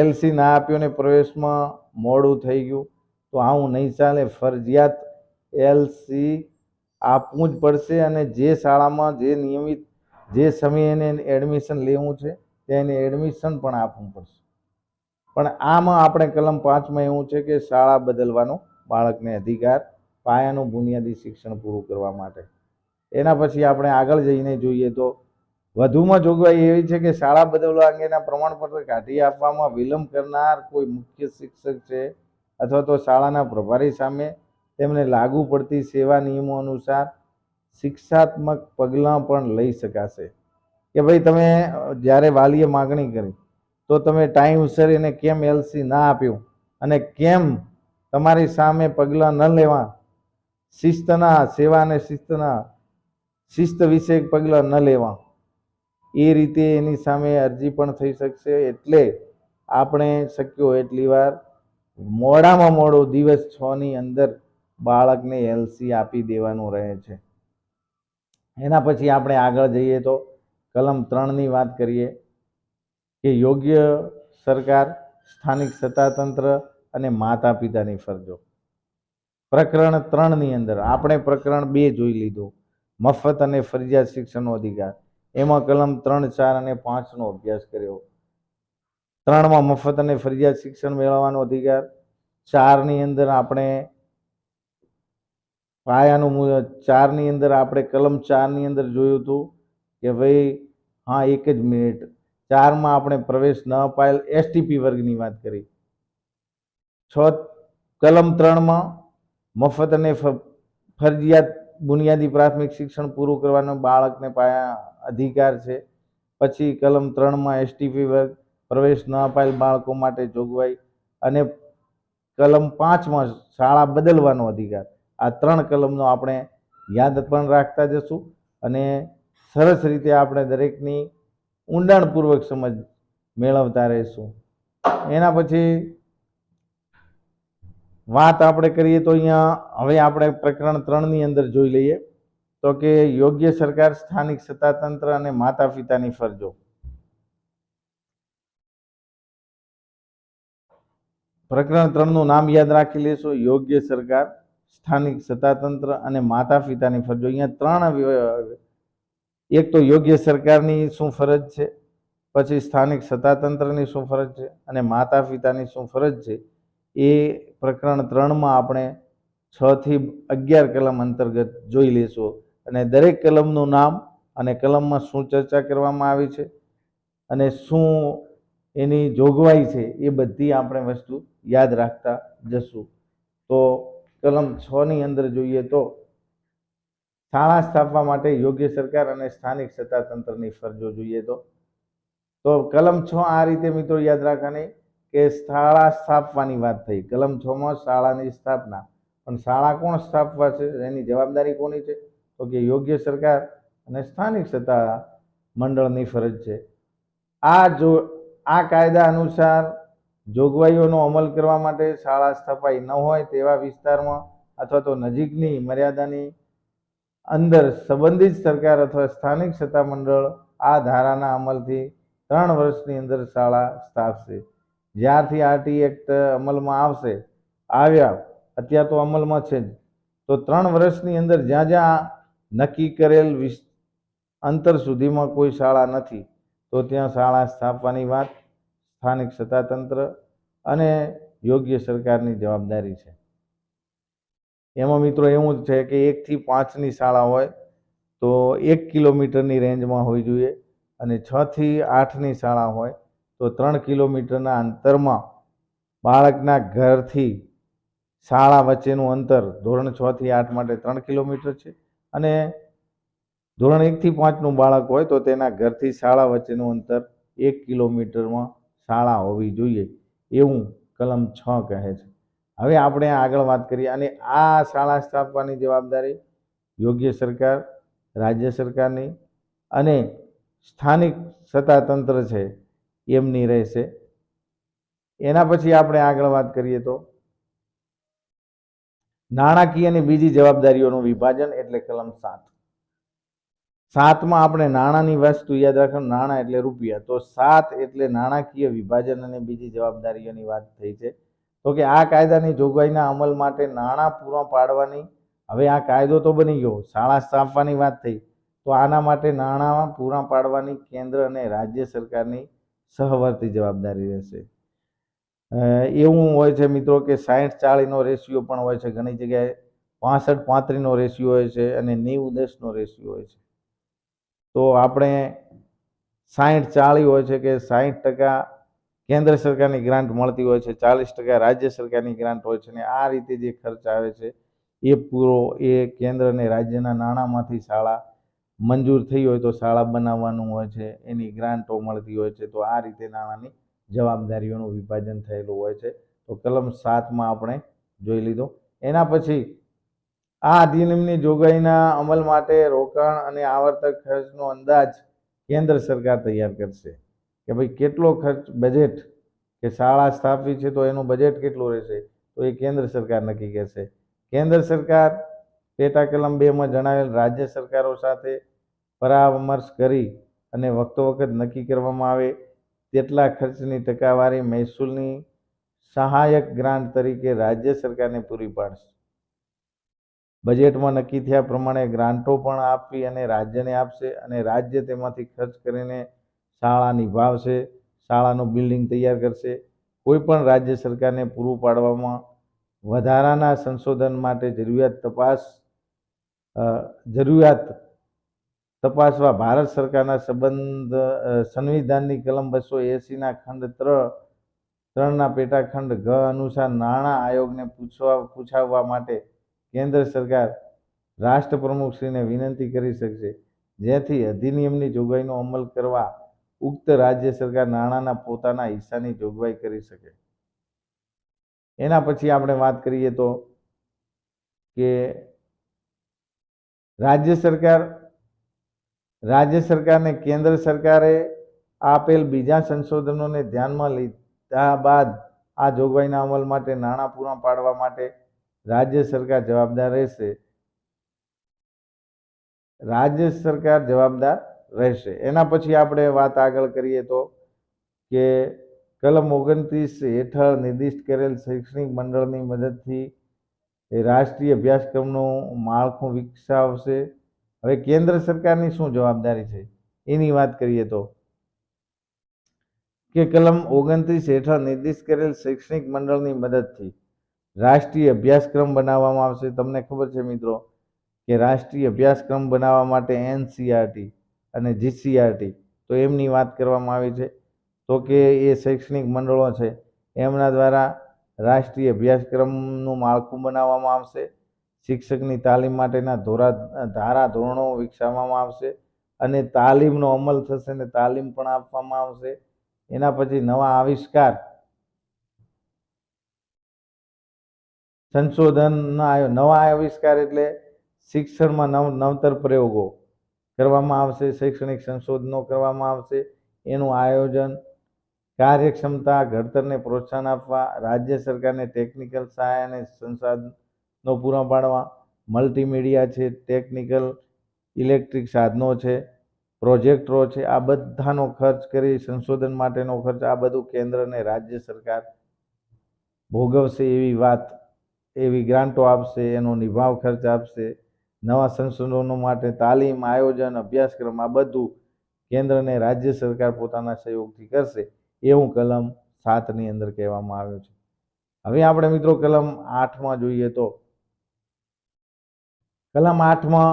એલસી ના આપ્યો ને પ્રવેશમાં મોડું થઈ ગયું તો આવું નહીં ચાલે. ફરજિયાત એલસી આપવું જ પડશે અને જે શાળામાં જે નિયમિત જે સમયે એને એડમિશન લેવું છે તેને એડમિશન પણ આપવું પડશે. પણ આમાં આપણે કલમ 5માં એવું છે કે શાળા બદલવાનો બાળકને અધિકાર પાયાનું બુનિયાદી શિક્ષણ પૂરું કરવા માટે. એના પછી આપણે આગળ જઈને જોઈએ તો વધુમાં જોગવાઈ એવી છે કે શાળા બદલવા અંગેના પ્રમાણપત્ર કાઢી આપવામાં વિલંબ કરનાર કોઈ મુખ્ય શિક્ષક છે અથવા તો શાળાના પ્રભારી સામે તેમને લાગુ પડતી સેવા નિયમો અનુસાર શિક્ષાત્મક પગલાં પણ લઈ શકાશે. કે ભાઈ તમે જ્યારે વાલીએ માગણી કરી તો તમે ટાઈમસર એને કેમ એલસી ના આપ્યું અને કેમ તમારી સામે પગલાં ન લેવા, શિસ્તના સેવા અને શિસ્ત વિષયક પગલાં ન લેવા, એ રીતે એની સામે અરજી પણ થઈ શકશે. એટલે આપણે શક્ય એટલી વાર મોડામાં મોડો દિવસ 6ની અંદર બાળકને એલસી આપી દેવાનું રહે છે. એના પછી આપણે આગળ જઈએ તો કલમ 3ની વાત કરીએ કે યોગ્ય સરકાર, સ્થાનિક સત્તાતંત્ર અને માતા પિતાની ફરજો. પ્રકરણ 3ની અંદર આપણે પ્રકરણ 2 જોઈ લીધું, મફત અને ફરજિયાત શિક્ષણનો અધિકાર. એમાં કલમ 3, 4 અને 5નો અભ્યાસ કર્યો. 3માં મફત અને ફરજિયાત શિક્ષણ મેળવવાનો અધિકાર. 4ની અંદર આપણે પાયાનું 4ની અંદર આપણે કલમ 4ની અંદર જોયું હતું કે ભાઈ હા એક જ મિનિટ 4માં આપણે પ્રવેશ ન અપાયેલ એસટીપી વર્ગની વાત કરી. કલમ 3માં મફત અને ફરજિયાત બુનિયાદી પ્રાથમિક શિક્ષણ પૂરું કરવાનો બાળકને અધિકાર છે. પછી કલમ 3 એસટીપી વર્ગ પ્રવેશ ન અપાયેલ બાળકો માટે જોગવાઈ, અને કલમ 5 શાળા બદલવાનો અધિકાર. આ 3 કલમનો આપણે યાદ પણ રાખતા જશું અને સરસ રીતે આપણે દરેકની ઊંડાણપૂર્વક સમજ મેળવતા રહીશું. એના પછી વાત આપણે કરીએ તો અહીંયા હવે આપણે પ્રકરણ 3 અંદર જોઈ લઈએ તો કે યોગ્ય સરકાર, સ્થાનિક સત્તાતંત્ર અને માતા પિતાની ફરજો. પ્રકરણ 3નું નામ યાદ રાખી લેશો: યોગ્ય સરકાર, સ્થાનિક સત્તાતંત્ર અને માતા પિતાની ફરજો. અહીંયા 3 એક તો યોગ્ય સરકારની શું ફરજ છે, પછી સ્થાનિક સત્તાતંત્રની શું ફરજ છે અને માતા પિતાની શું ફરજ છે, એ પ્રકરણ 3માં આપણે 6 થી 11 કલમ અંતર્ગત જોઈ લેશું. અને દરેક કલમનું નામ અને કલમમાં શું ચર્ચા કરવામાં આવી છે અને શું એની જોગવાઈ છે એ બધી આપણે વસ્તુ યાદ રાખતા જશું. તો કલમ 6ની અંદર જોઈએ તો શાળા સ્થાપવા માટે યોગ્ય સરકાર અને સ્થાનિક સત્તાતંત્રની ફરજો જોઈએ તો કલમ 6 આ રીતે મિત્રો યાદ રાખવાની કે શાળા સ્થાપવાની વાત થઈ. કલમ 6માં શાળાની સ્થાપના, પણ શાળા કોણ સ્થાપવા છે, એની જવાબદારી કોની છે? તો કે યોગ્ય સરકાર અને સ્થાનિક સત્તા મંડળની ફરજ છે. આ કાયદા અનુસાર જોગવાઈઓનો અમલ કરવા માટે શાળા સ્થાપાઈ ન હોય તેવા વિસ્તારમાં અથવા તો નજીકની મર્યાદાની અંદર સંબંધિત સરકાર અથવા સ્થાનિક સત્તા મંડળ આ ધારાના અમલથી 3 વર્ષની અંદર શાળા સ્થાપશે. જ્યારથી આરટી એક્ટ અમલમાં આવ્યા અત્યારે તો અમલમાં છે જ, તો 3 વર્ષની અંદર જ્યાં જ્યાં નક્કી કરેલ અંતર સુધીમાં કોઈ શાળા નથી તો ત્યાં શાળા સ્થાપવાની વાત સ્થાનિક સત્તાતંત્ર અને યોગ્ય સરકારની જવાબદારી છે. એમાં મિત્રો એવું જ છે કે 1 થી 5ની શાળા હોય તો 1 કિલોમીટરની રેન્જમાં હોવી જોઈએ, અને 6 થી 8ની શાળા હોય તો 3 કિલોમીટરના અંતરમાં બાળકના ઘરથી શાળા વચ્ચેનું અંતર ધોરણ 6 થી 8 માટે 3 કિલોમીટર છે, અને ધોરણ 1 થી 5નું બાળક હોય તો તેના ઘરથી શાળા વચ્ચેનું અંતર 1 કિલોમીટરમાં શાળા હોવી જોઈએ, એવું કલમ 6 કહે છે. હવે આપણે આગળ વાત કરીએ. અને આ શાળા સ્થાપવાની જવાબદારી યોગ્ય સરકાર, રાજ્ય સરકારની અને સ્થાનિક સત્તાતંત્ર છે એમની રહેશે. એના પછી આપણે આગળ વાત કરીએ તો નાણાકીય અને બીજી જવાબદારીઓનું વિભાજન એટલે કલમ 7માં આપણે નાણાંની વસ્તુ યાદ રાખવાનું. નાણાં એટલે રૂપિયા, તો 7 એટલે નાણાકીય વિભાજન અને બીજી જવાબદારીઓની વાત થઈ છે. તો કે આ કાયદાની જોગવાઈના અમલ માટે નાણાં પૂરા પાડવાની, હવે આ કાયદો તો બની ગયો, શાળા સ્થાપવાની વાત થઈ, તો આના માટે નાણાં પૂરા પાડવાની કેન્દ્ર અને રાજ્ય સરકારની સહવર્તી જવાબદારી રહેશે. એવું હોય છે મિત્રો કે 60-40નો રેશિયો પણ હોય છે, ઘણી જગ્યાએ 65-35નો રેશિયો હોય છે અને 90-10નો રેશિયો હોય છે. તો આપણે 60-40 હોય છે કે 60% કેન્દ્ર સરકારની ગ્રાન્ટ મળતી હોય છે, 40% રાજ્ય સરકારની ગ્રાન્ટ હોય છે, અને આ રીતે જે ખર્ચ આવે છે એ પૂરો એ કેન્દ્ર અને રાજ્યના નાણાંમાંથી શાળા મંજૂર થઈ હોય તો શાળા બનાવવાનું હોય છે, એની ગ્રાન્ટો મળતી હોય છે. તો આ રીતે નાણાંની જવાબદારીઓનું વિભાજન થયેલું હોય છે. તો કલમ 7માં આપણે જોઈ લીધો. એના પછી આ અધિનિયમની જોગવાઈના અમલ માટે રોકાણ અને આવર્તક ખર્ચનો અંદાજ કેન્દ્ર સરકાર તૈયાર કરશે કે ભાઈ કેટલો ખર્ચ, બજેટ, કે શાળા સ્થાપવી છે તો એનું બજેટ કેટલું રહેશે, તો એ કેન્દ્ર સરકાર નક્કી કરશે. કેન્દ્ર સરકાર પેટા કલમ 2માં જણાવેલ રાજ્ય સરકારો સાથે પરામર્શ કરી અને વખતોવખત નક્કી કરવામાં આવે તેટલા ખર્ચની ટકાવારી મહેસૂલની સહાયક ગ્રાન્ટ તરીકે રાજ્ય સરકારને પૂરી પાડશે. બજેટમાં નક્કી થયા પ્રમાણે ગ્રાન્ટો પણ આપવી અને રાજ્યને આપશે, અને રાજ્ય તેમાંથી ખર્ચ કરીને શાળા નિભાવશે, શાળાનું બિલ્ડિંગ તૈયાર કરશે. કોઈ પણ રાજ્ય સરકારને પૂરું પાડવામાં વધારાના સંશોધન માટે જરૂરિયાત તપાસવા ભારત સરકારના સંવિધાનની કલમ 280ના ખંડ 3ના પેટાખંડ ઘ અનુસાર નાણાં આયોગને પૂછાવવા માટે કેન્દ્ર સરકાર રાષ્ટ્રપ્રમુખશ્રીને વિનંતી કરી શકશે, જેથી અધિનિયમની જોગવાઈનો અમલ કરવા ઉક્ત રાજ્ય સરકાર નાણાંના પોતાના હિસ્સાની જોગવાઈ કરી શકે. એના પછી આપણે વાત કરીએ તો કે રાજ્ય સરકારને કેન્દ્ર સરકારે આપેલ બીજા સંશોધનોને ધ્યાનમાં લીધા બાદ આ જોગવાઈના અમલ માટે નાણાં પૂરા પાડવા માટે રાજ્ય સરકાર જવાબદાર રહેશે. એના પછી આપણે વાત આગળ કરીએ તો કે કલમ 29 હેઠળ નિર્દિષ્ટ કરેલ શૈક્ષણિક મંડળની મદદથી રાષ્ટ્રીય અભ્યાસક્રમનું માળખું વિકસાવશે. હવે કેન્દ્ર સરકારની શું જવાબદારી છે એની વાત કરીએ તો કે કલમ 29 હેઠળ નિર્દિષ્ટ કરેલ શૈક્ષણિક મંડળની મદદથી રાષ્ટ્રીય અભ્યાસક્રમ બનાવવામાં આવશે. તમને ખબર છે મિત્રો કે રાષ્ટ્રીય અભ્યાસક્રમ બનાવવા માટે NCERT અને GCERT તો એમની વાત કરવામાં આવી છે. તો કે એ શૈક્ષણિક મંડળો છે એમના દ્વારા રાષ્ટ્રીય અભ્યાસક્રમનું માળખું બનાવવામાં આવશે. શિક્ષકની તાલીમ માટેના ધારા ધોરણો વિકસાવવામાં આવશે અને તાલીમનો અમલ થશે અને તાલીમ પણ આપવામાં આવશે. એના પછી નવા આવિષ્કાર એટલે શિક્ષણમાં નવતર પ્રયોગો કરવામાં આવશે, શૈક્ષણિક સંશોધનો કરવામાં આવશે. એનું આયોજન, કાર્યક્ષમતા, ઘડતરને પ્રોત્સાહન આપવા, રાજ્ય સરકારને ટેકનિકલ સહાય અને સંસાધનો પૂરા પાડવા, મલ્ટીમીડિયા છે, ટેકનિકલ ઇલેક્ટ્રિક સાધનો છે, પ્રોજેક્ટરો છે, આ બધાનો ખર્ચ કરી સંશોધન માટેનો ખર્ચ આ બધું કેન્દ્ર અને રાજ્ય સરકાર ભોગવશે. એવી ગ્રાન્ટો આપશે, એનો નિભાવ ખર્ચ આપશે. નવા સંશોધનો માટે તાલીમ, આયોજન, અભ્યાસક્રમ આ બધું કેન્દ્ર અને રાજ્ય સરકાર પોતાના સહયોગથી કરશે એવું કલમ 7ની અંદર કહેવામાં આવ્યું છે. હવે આપણે મિત્રો કલમ 8માં જોઈએ તો કલમ 8માં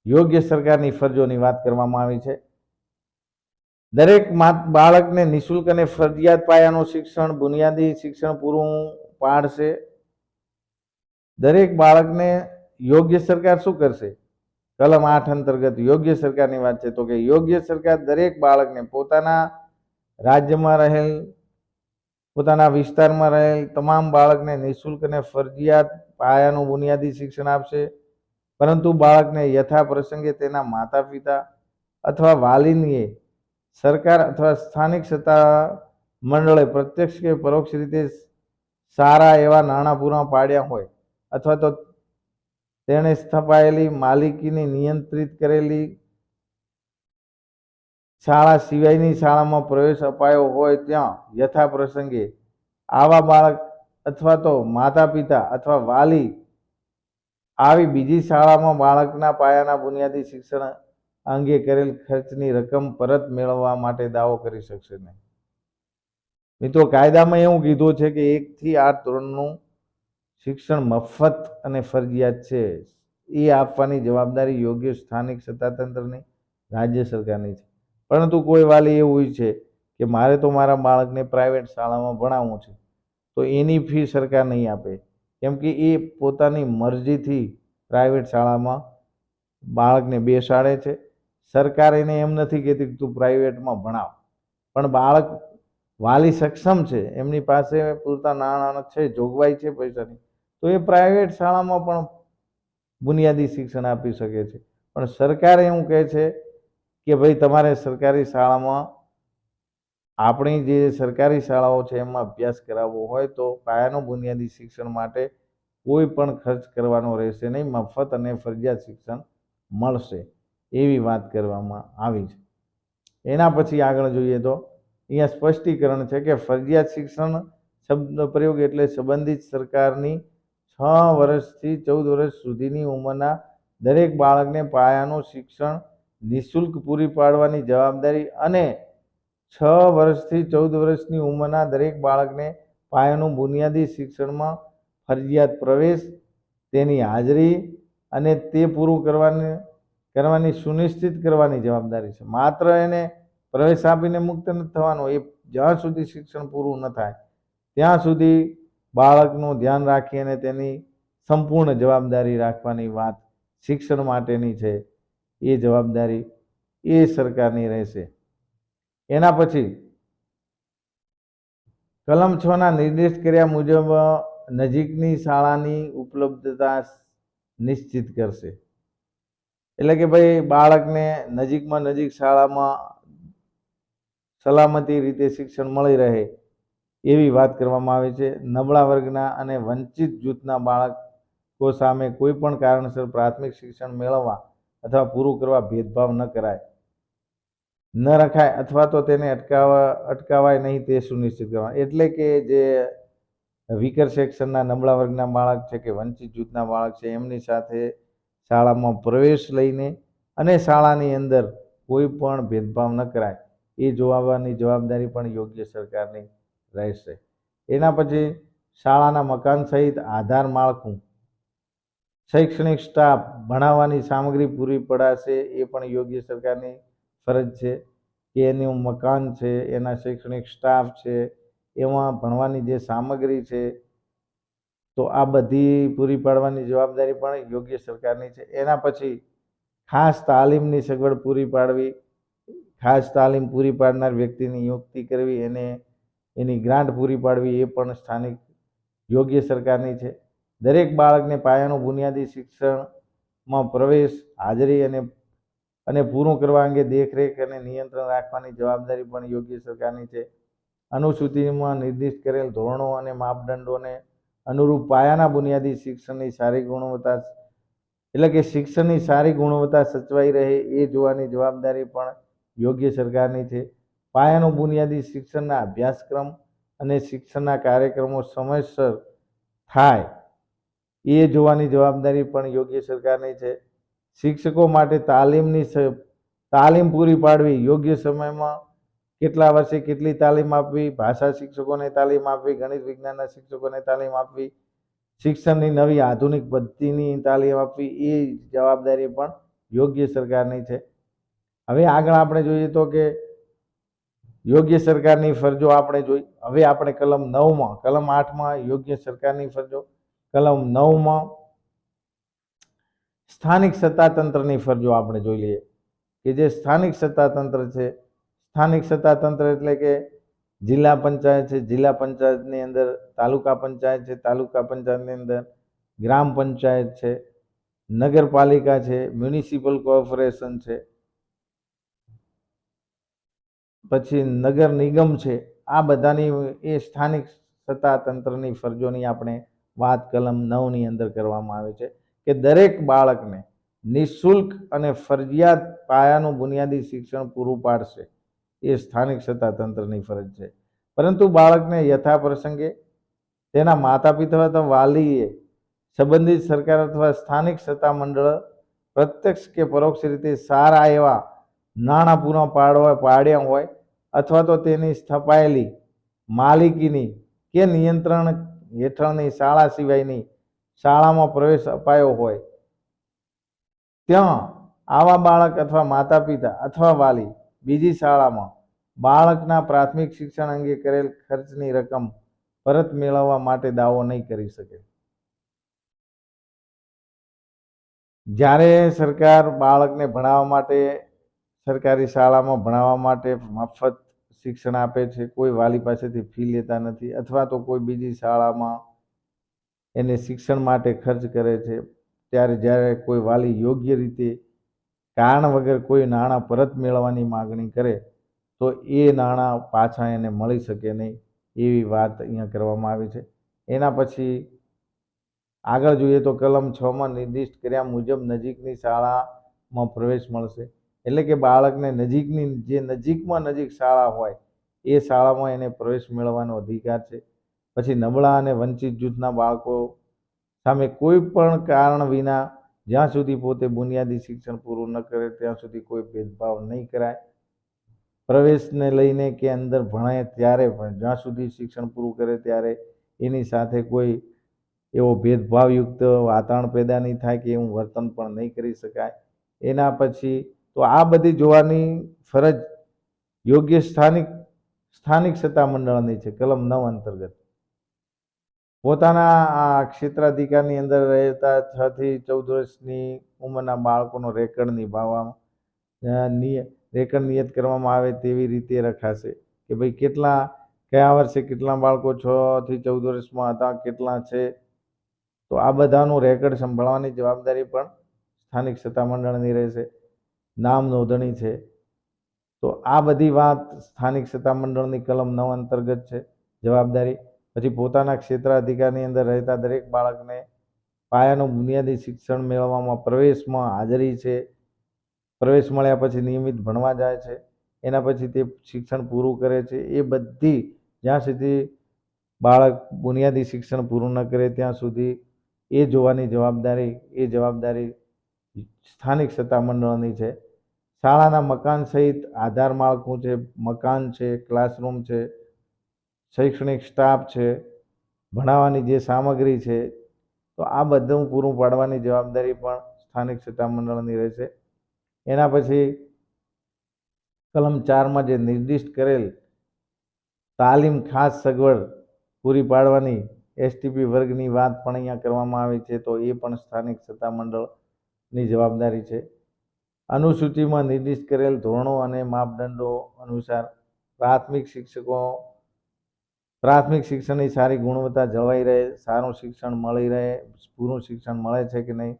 યોગ્ય સરકારની ફરજોની વાત કરવામાં આવી છે. દરેક બાળકને નિઃશુલ્ક અને ફરજિયાત પાયાનું શિક્ષણ, બુનિયાદી શિક્ષણ પૂરું પાડશે. દરેક બાળકને યોગ્ય સરકાર શું કરશે? કલમ 8 અંતર્ગત યોગ્ય સરકારની વાત છે. તો કે યોગ્ય સરકાર દરેક બાળકને પોતાના રાજ્યમાં રહેલ, પોતાના વિસ્તારમાં રહેલ તમામ બાળકને નિઃશુલ્ક અને ફરજિયાત પાયાનું બુનિયાદી શિક્ષણ આપશે. પરંતુ બાળકને યથા પ્રસંગે તેના માતા પિતા અથવા વાલીનીએ સરકાર અથવા સ્થાનિક સત્તા મંડળે પ્રત્યક્ષ કે પરોક્ષ રીતે સારા એવા નાણાં પૂરા પાડ્યા હોય અથવા તો તેણે સ્થપાયેલી માલિકીની નિયંત્રિત કરેલી શાળા સિવાયની શાળામાં પ્રવેશ અપાયો હોય ત્યાં યથા પ્રસંગે આવા બાળક અથવા તો માતા પિતા અથવા વાલી આવી બીજી શાળામાં બાળકના પાયાના બુનિયાદી શિક્ષણ અંગે કરેલ ખર્ચની રકમ પરત મેળવવા માટે દાવો કરી શકશે નહીં. મિત્રો કાયદામાં એવું કીધું છે કે 1 થી 8 ધોરણનું શિક્ષણ મફત અને ફરજિયાત છે. એ આપવાની જવાબદારી યોગ્ય સ્થાનિક સત્તાતંત્રની, રાજ્ય સરકારની છે. પરંતુ કોઈ વાલી એવું છે કે મારે તો મારા બાળકને પ્રાઇવેટ શાળામાં ભણાવવું છે તો એની ફી સરકાર નહીં આપે, કેમ કે એ પોતાની મરજીથી પ્રાઇવેટ શાળામાં બાળકને બેસાડે છે. સરકાર એને એમ નથી કહેતી કે તું પ્રાઇવેટમાં ભણાવ, પણ બાળક વાલી સક્ષમ છે, એમની પાસે પૂરતા નાણાં છે, જોગવાઈ છે પૈસાની, તો એ પ્રાઇવેટ શાળામાં પણ બુનિયાદી શિક્ષણ આપી શકે છે. પણ સરકાર એવું કહે છે કે ભાઈ તમારે સરકારી શાળામાં, આપણી જે સરકારી શાળાઓ છે એમાં અભ્યાસ કરાવવો હોય તો પાયાનું બુનિયાદી શિક્ષણ માટે કોઈ પણ ખર્ચ કરવાનો રહેશે નહીં, મફત અને ફરજિયાત શિક્ષણ મળશે એવી વાત કરવામાં આવી છે. એના પછી આગળ જોઈએ તો અહીંયા સ્પષ્ટીકરણ છે કે ફરજિયાત શિક્ષણ શબ્દ પ્રયોગ એટલે સંબંધિત સરકારની 6 વર્ષથી 14 વર્ષ સુધીની ઉંમરના દરેક બાળકને પાયાનું શિક્ષણ નિઃશુલ્ક પૂરી પાડવાની જવાબદારી અને 6 વર્ષથી 14 વર્ષની ઉંમરના દરેક બાળકને પાયાનું બુનિયાદી શિક્ષણમાં ફરજિયાત પ્રવેશ, તેની હાજરી અને તે પૂરું કરવાની સુનિશ્ચિત કરવાની જવાબદારી છે. માત્ર એને પ્રવેશ આપીને મુક્ત નથી થવાનો, એ જ્યાં સુધી શિક્ષણ પૂરું ન થાય ત્યાં સુધી બાળકનું ધ્યાન રાખી અને તેની સંપૂર્ણ જવાબદારી રાખવાની વાત શિક્ષણ માટેની છે, એ જવાબદારી એ સરકારની રહેશે. એના પછી કલમ 6 નિર્દેશ કર્યા મુજબ નજીકની શાળાની ઉપલબ્ધતા નિશ્ચિત કરશે. એટલે કે ભાઈ બાળકને નજીકમાં નજીક શાળામાં સલામતી રીતે શિક્ષણ મળી રહે એવી વાત કરવામાં આવે છે. નબળા વર્ગના અને વંચિત જૂથના બાળકો સામે કોઈ પણ કારણસર પ્રાથમિક શિક્ષણ મેળવવા અથવા પૂરું કરવા ભેદભાવ ન રખાય અથવા તો તેને અટકાવાય નહીં તે સુનિશ્ચિત કરવા. એટલે કે જે વીકર સેક્શનના નબળા વર્ગના બાળક છે કે વંચિત જૂથના બાળક છે એમની સાથે શાળામાં પ્રવેશ લઈને અને શાળાની અંદર કોઈ પણ ભેદભાવ ન કરાય એ જોવાની જવાબદારી પણ યોગ્ય સરકારની રહેશે. એના પછી શાળાના મકાન સહિત આધાર માળખું, શૈક્ષણિક સ્ટાફ, ભણાવવાની સામગ્રી પૂરી પડાશે એ પણ યોગ્ય સરકારની ફરજ છે કે એનું મકાન છે, એના શૈક્ષણિક સ્ટાફ છે, એમાં ભણવાની જે સામગ્રી છે તો આ બધી પૂરી પાડવાની જવાબદારી પણ યોગ્ય સરકારની છે. એના પછી ખાસ તાલીમની સગવડ પૂરી પાડવી, ખાસ તાલીમ પૂરી પાડનાર વ્યક્તિની નિયુક્તિ કરવી, એની ગ્રાન્ટ પૂરી પાડવી એ પણ સ્થાનિક યોગ્ય સરકારની છે. દરેક બાળકને પાયાનું બુનિયાદી શિક્ષણમાં પ્રવેશ, હાજરી અને પૂરું કરવા અંગે દેખરેખ અને નિયંત્રણ રાખવાની જવાબદારી પણ યોગ્ય સરકારની છે. અનુસૂચિમાં નિર્દિષ્ટ કરેલ ધોરણો અને માપદંડોને અનુરૂપ પાયાના બુનિયાદી શિક્ષણની સારી ગુણવત્તા, એટલે કે શિક્ષણની સારી ગુણવત્તા સચવાઈ રહે એ જોવાની જવાબદારી પણ યોગ્ય સરકારની છે. પાયાનું બુનિયાદી શિક્ષણના અભ્યાસક્રમ અને શિક્ષણના કાર્યક્રમો સમયસર થાય એ જોવાની જવાબદારી પણ યોગ્ય સરકારની છે. શિક્ષકો માટે તાલીમ પૂરી પાડવી, યોગ્ય સમયમાં કેટલા વર્ષે કેટલી તાલીમ આપવી, ભાષા શિક્ષકોને તાલીમ આપવી, ગણિત વિજ્ઞાનના શિક્ષકોને તાલીમ આપવી, શિક્ષણની નવી આધુનિક પદ્ધતિની તાલીમ આપવી એ જવાબદારી પણ યોગ્ય સરકારની છે. હવે આગળ આપણે જોઈએ તો કે યોગ્ય સરકારની ફરજો આપણે જોઈ. હવે આપણે કલમ 9માં, કલમ 8માં યોગ્ય સરકારની ફરજો, કલમ 9માં સ્થાનિક સત્તાતંત્રની ફરજો આપણે જોઈ લઈએ કે જે સ્થાનિક સત્તાતંત્ર છે. સ્થાનિક સત્તાતંત્ર એટલે કે જિલ્લા પંચાયત છે, જિલ્લા પંચાયતની અંદર તાલુકા પંચાયત છે, તાલુકા પંચાયતની અંદર ગ્રામ પંચાયત છે, નગરપાલિકા છે, મ્યુનિસિપલ કોર્પોરેશન છે, પછી નગર નિગમ છે. આ બધાની એ સ્થાનિક સત્તાતંત્રની ફરજોની આપણે વાત કલમ 9ની અંદર કરવામાં આવે છે કે દરેક બાળકને નિઃશુલ્ક અને ફરજિયાત પાયાનું બુનિયાદી શિક્ષણ પૂરું પાડશે એ સ્થાનિક સત્તાતંત્રની ફરજ છે. પરંતુ બાળકને યથા પ્રસંગે તેના માતા પિતા અથવા વાલીએ સંબંધિત સરકાર અથવા સ્થાનિક સત્તા મંડળ પ્રત્યક્ષ કે પરોક્ષ રીતે સારા એવા નાણાં પૂરા પાડ્યા હોય અથવા તો તેની સ્થપાયેલી માલિકીની કે નિયંત્રણ હેઠળની શાળા સિવાયની શાળામાં પ્રવેશ અપાયો હોય ત્યાં આવા બાળક અથવા માતા પિતા અથવા વાલી બીજી શાળામાં બાળકના પ્રાથમિક શિક્ષણ અંગે કરેલ ખર્ચની રકમ પરત મેળવવા માટે દાવો નહીં કરી શકે. જ્યારે સરકાર બાળકને ભણાવવા માટે સરકારી શાળામાં ભણાવવા માટે મફત શિક્ષણ આપે છે, કોઈ વાલી પાસેથી ફી લેતા નથી અથવા તો કોઈ બીજી શાળામાં એને શિક્ષણ માટે ખર્ચ કરે છે, ત્યારે જ્યારે કોઈ વાલી યોગ્ય રીતે કારણ વગર કોઈ નાણાં પરત મેળવવાની માગણી કરે તો એ નાણાં પાછા એને મળી શકે નહીં એવી વાત અહીંયા કરવામાં આવી છે. એના પછી આગળ જોઈએ તો કલમ 6માં નિર્દિષ્ટ કર્યા મુજબ નજીકની શાળામાં પ્રવેશ મળશે. એટલે કે બાળકને નજીકમાં નજીક શાળા હોય એ શાળામાં એને પ્રવેશ મેળવવાનો અધિકાર છે. પછી નબળા અને વંચિત જૂથના બાળકો સામે કોઈ પણ કારણ વિના જ્યાં સુધી પોતે બુનિયાદી શિક્ષણ પૂરું ન કરે ત્યાં સુધી કોઈ ભેદભાવ નહીં કરાય. પ્રવેશને લઈને કે અંદર ભણે ત્યારે પણ જ્યાં સુધી શિક્ષણ પૂરું કરે ત્યારે એની સાથે કોઈ એવો ભેદભાવયુક્ત વાતાવરણ પેદા નહીં થાય કે એવું વર્તન પણ નહીં કરી શકાય. એના પછી તો આ બધી જોવાની ફરજ યોગ્ય સ્થાનિક સત્તા મંડળની છે કલમ 9 અંતર્ગત. પોતાના આ ક્ષેત્રાધિકારની અંદર રહેતા 6 થી 14 વર્ષની ઉંમરના બાળકોનો રેકર્ડ રેકર્ડ નિયત કરવામાં આવે તેવી રીતે રખાશે કે ભાઈ કયા વર્ષે કેટલા બાળકો 6 થી 14 વર્ષમાં હતા, કેટલા છે. તો આ બધાનું રેકર્ડ સંભાળવાની જવાબદારી પણ સ્થાનિક સત્તામંડળની રહેશે. નામ નોંધણી છે, તો આ બધી વાત સ્થાનિક સત્તામંડળની કલમ 9 અંતર્ગત છે જવાબદારી. પછી પોતાના ક્ષેત્રાધિકારની અંદર રહેતા દરેક બાળકને પાયાનું બુનિયાદી શિક્ષણ મેળવવામાં પ્રવેશમાં હાજરી છે. પ્રવેશ મળ્યા પછી નિયમિત ભણવા જાય છે, એના પછી તે શિક્ષણ પૂરું કરે છે. એ બધી જ્યાં સુધી બાળક બુનિયાદી શિક્ષણ પૂરું ન કરે ત્યાં સુધી એ જોવાની જવાબદારી સ્થાનિક સત્તામંડળની છે. શાળાના મકાન સહિત આધાર માળખું છે, મકાન છે, ક્લાસરૂમ છે, શૈક્ષણિક સ્ટાફ છે, ભણાવવાની જે સામગ્રી છે, તો આ બધું પૂરું પાડવાની જવાબદારી પણ સ્થાનિક સત્તામંડળની રહેશે. એના પછી કલમ 4માં જે નિર્દિષ્ટ કરેલ તાલીમ ખાસ સગવડ પૂરી પાડવાની એસટીપી વર્ગની વાત પણ અહીંયા કરવામાં આવી છે, તો એ પણ સ્થાનિક સત્તામંડળની જવાબદારી છે. અનુસૂચિમાં નિર્દિષ્ટ કરેલ ધોરણો અને માપદંડો અનુસાર પ્રાથમિક શિક્ષણની સારી ગુણવત્તા જળવાઈ રહે, સારું શિક્ષણ મળી રહે, પૂરું શિક્ષણ મળે છે કે નહીં,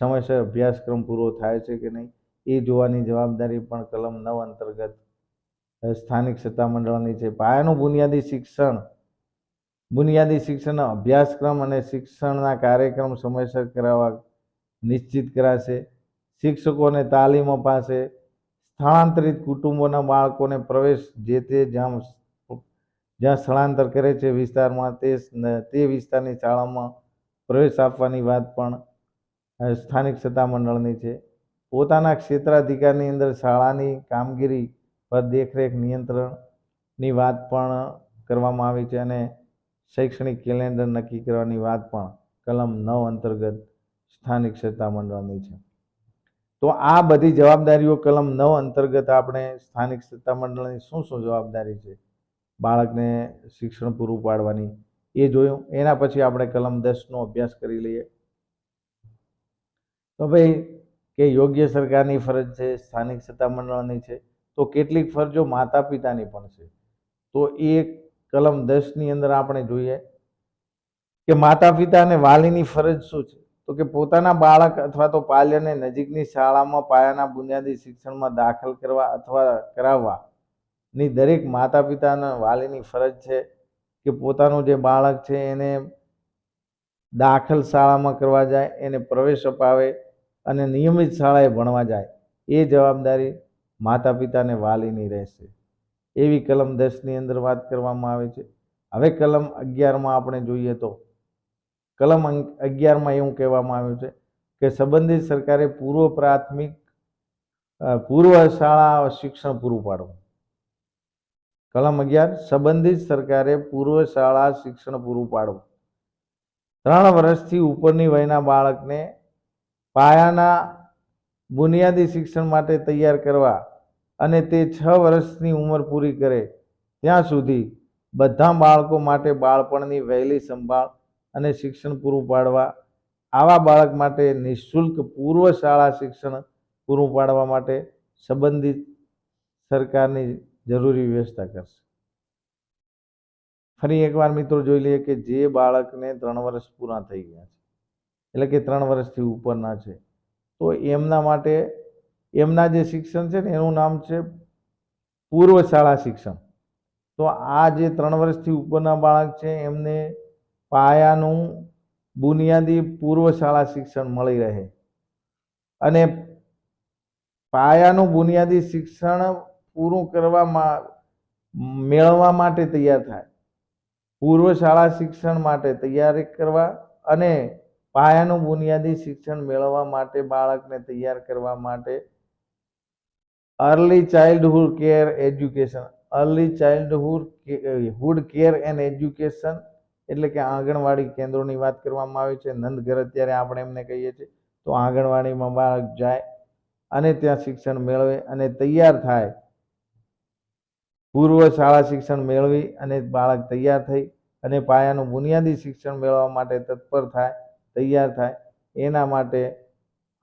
સમયસર અભ્યાસક્રમ પૂરો થાય છે કે નહીં, એ જોવાની જવાબદારી પણ કલમ 9 અંતર્ગત સ્થાનિક સત્તામંડળની છે. પાયાનું બુનિયાદી શિક્ષણનો અભ્યાસક્રમ અને શિક્ષણના કાર્યક્રમ સમયસર કરાવવા નિશ્ચિત કરાશે. શિક્ષકો અને તાલીમ અપાશે. સ્થળાંતરિત કુટુંબોના બાળકોને પ્રવેશ જ્યાં સ્થળાંતર કરે છે વિસ્તારમાં તે વિસ્તારની શાળામાં પ્રવેશ આપવાની વાત પણ સ્થાનિક સત્તામંડળની છે. પોતાના ક્ષેત્રાધિકારની અંદર શાળાની કામગીરી પર દેખરેખ નિયંત્રણની વાત પણ કરવામાં આવી છે અને શૈક્ષણિક કેલેન્ડર નક્કી કરવાની વાત પણ કલમ 9 અંતર્ગત સ્થાનિક સત્તામંડળની છે. તો આ બધી જવાબદારીઓ કલમ 9 અંતર્ગત આપણે સ્થાનિક સત્તામંડળની શું જવાબદારી છે બાળકને શિક્ષણ પૂરું પાડવાની એ જોયું. એના પછી આપણે કલમ 10નો અભ્યાસ કરી લઈએ. તો ભાઈ કે યોગ્ય સરકારની ફરજ છે, સ્થાનિક સત્તામંડળની છે, તો કેટલીક ફરજો માતા પિતાની પણ છે. તો એ કલમ 10ની અંદર આપણે જોઈએ કે માતા પિતા અને વાલીની ફરજ શું છે, તો કે પોતાના બાળક અથવા તો પાલ્યને નજીકની શાળામાં પાયાના બુનિયાદી શિક્ષણમાં દાખલ કરવા અથવા કરાવવાની દરેક માતા પિતા અને વાલીની ફરજ છે કે પોતાનું જે બાળક છે એને દાખલ શાળામાં કરવા જાય, એને પ્રવેશ અપાવે અને નિયમિત શાળાએ ભણવા જાય, એ જવાબદારી માતા પિતા અને વાલીની રહેશે. એવી કલમ 10ની અંદર વાત કરવામાં આવે છે. હવે કલમ 11માં આપણે જોઈએ તો કલમ 11માં એવું કહેવામાં આવ્યું છે કે સંબંધિત સરકારે પૂર્વ શાળા શિક્ષણ પૂરું પાડવું. કલમ 11 સંબંધિત સરકારે પૂર્વ શાળા શિક્ષણ પૂરું પાડવું. 3 વર્ષથી ઉપરની વયના બાળકને પાયાના બુનિયાદી શિક્ષણ માટે તૈયાર કરવા અને તે 6 વર્ષની ઉંમર પૂરી કરે ત્યાં સુધી બધા બાળકો માટે બાળપણની વહેલી સંભાળ અને શિક્ષણ પૂરું પાડવા. આવા બાળક માટે નિઃશુલ્ક પૂર્વ શાળા શિક્ષણ પૂરું પાડવા માટે સંબંધિત સરકારની જરૂરી વ્યવસ્થા કરશે. ફરી એકવાર મિત્રો જોઈ લઈએ કે જે બાળકને 3 વર્ષ પૂરા થઈ ગયા છે, એટલે કે 3 વર્ષથી ઉપરના છે, તો એમના માટે એમના જે શિક્ષણ છે ને એનું નામ છે પૂર્વ શાળા શિક્ષણ. તો આ જે 3 વર્ષથી ઉપરના બાળક છે એમને પાયાનું બુનિયાદી પૂર્વ શાળા શિક્ષણ મળી રહે અને પાયાનું બુનિયાદી શિક્ષણ પૂરું મેળવવા માટે તૈયાર થાય. પૂર્વ શાળા શિક્ષણ માટે તૈયારી કરવા અને પાયાનું બુનિયાદી શિક્ષણ મેળવવા માટે બાળકને તૈયાર કરવા માટે early childhood care and education એટલે કે આંગણવાડી કેન્દ્રોની વાત કરવામાં આવે છે. નંદઘર અત્યારે આપણે એમને કહીએ છીએ. તો આંગણવાડીમાં બાળક જાય અને ત્યાં શિક્ષણ મેળવે અને તૈયાર થાય, પૂર્વ શાળા શિક્ષણ મેળવી અને બાળક તૈયાર થઈ અને પાયાનું બુનિયાદી શિક્ષણ મેળવવા માટે તત્પર થાય, તૈયાર થાય. એના માટે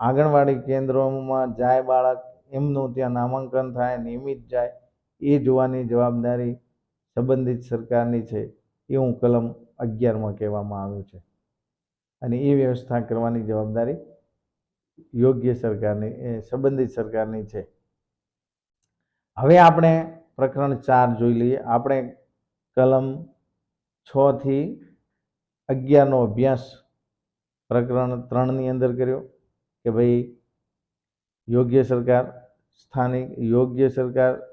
આંગણવાડી કેન્દ્રોમાં જાય બાળક, એમનું ત્યાં નામાંકન થાય, નિયમિત જાય, એ જોવાની જવાબદારી સંબંધિત સરકારની છે. એવું કલમ 11માં કહેવામાં આવ્યું છે. અને એ વ્યવસ્થા કરવાની જવાબદારી યોગ્ય સરકારની, સંબંધિત સરકારની છે. હવે આપણે પ્રકરણ 4 જોઈ લઈએ. આપણે કલમ 6 થી 11નો અભ્યાસ પ્રકરણ 3ની અંદર કર્યો કે ભાઈ યોગ્ય સરકાર,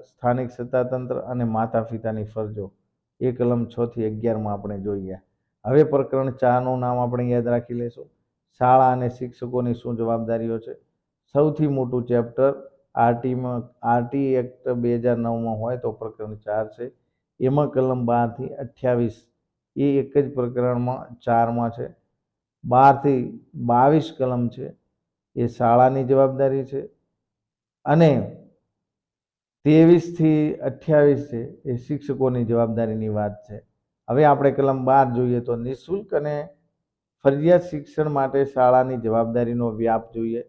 સ્થાનિક સત્તાતંત્ર અને માતા પિતાની ફરજો, એ કલમ 6 થી 11માં આપણે જોઈએ. હવે પ્રકરણ 4નું નામ આપણે યાદ રાખી લેશું. શાળા અને શિક્ષકોની શું જવાબદારીઓ છે. સૌથી મોટું ચેપ્ટર આરટી એક્ટ 2009માં હોય તો પ્રકરણ 4 છે. એમાં કલમ 12 થી 28 એ એક જ પ્રકરણમાં 4માં છે. 12 થી 22 કલમ છે એ શાળાની જવાબદારી છે, અને 23 થી 28 છે એ શિક્ષકોની જવાબદારીની વાત છે. હવે આપણે કલમ 12 જોઈએ તો નિઃશુલ્ક અને ફરજિયાત શિક્ષણ માટે શાળાની જવાબદારીનો વ્યાપ જોઈએ.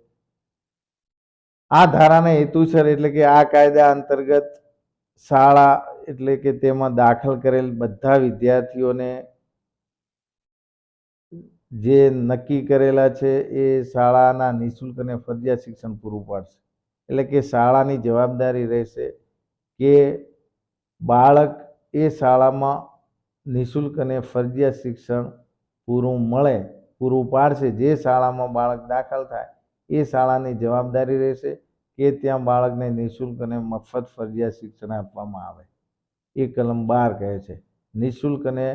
આ ધારાના હેતુસર એટલે કે આ કાયદા અંતર્ગત શાળા એટલે કે તેમાં દાખલ કરેલ બધા વિદ્યાર્થીઓને જે નક્કી કરેલા છે એ શાળાના નિઃશુલ્ક અને ફરજિયાત શિક્ષણ પૂરું પાડશે. એટલે કે શાળાની જવાબદારી રહેશે કે બાળક એ શાળામાં નિઃશુલ્ક અને ફરજિયાત શિક્ષણ પૂરું પાડશે. જે શાળામાં બાળક દાખલ થાય એ શાળાની જવાબદારી રહેશે કે ત્યાં બાળકને નિઃશુલ્ક અને મફત ફરજિયાત શિક્ષણ આપવામાં આવે. એ કલમ 12 કહે છે. નિઃશુલ્ક અને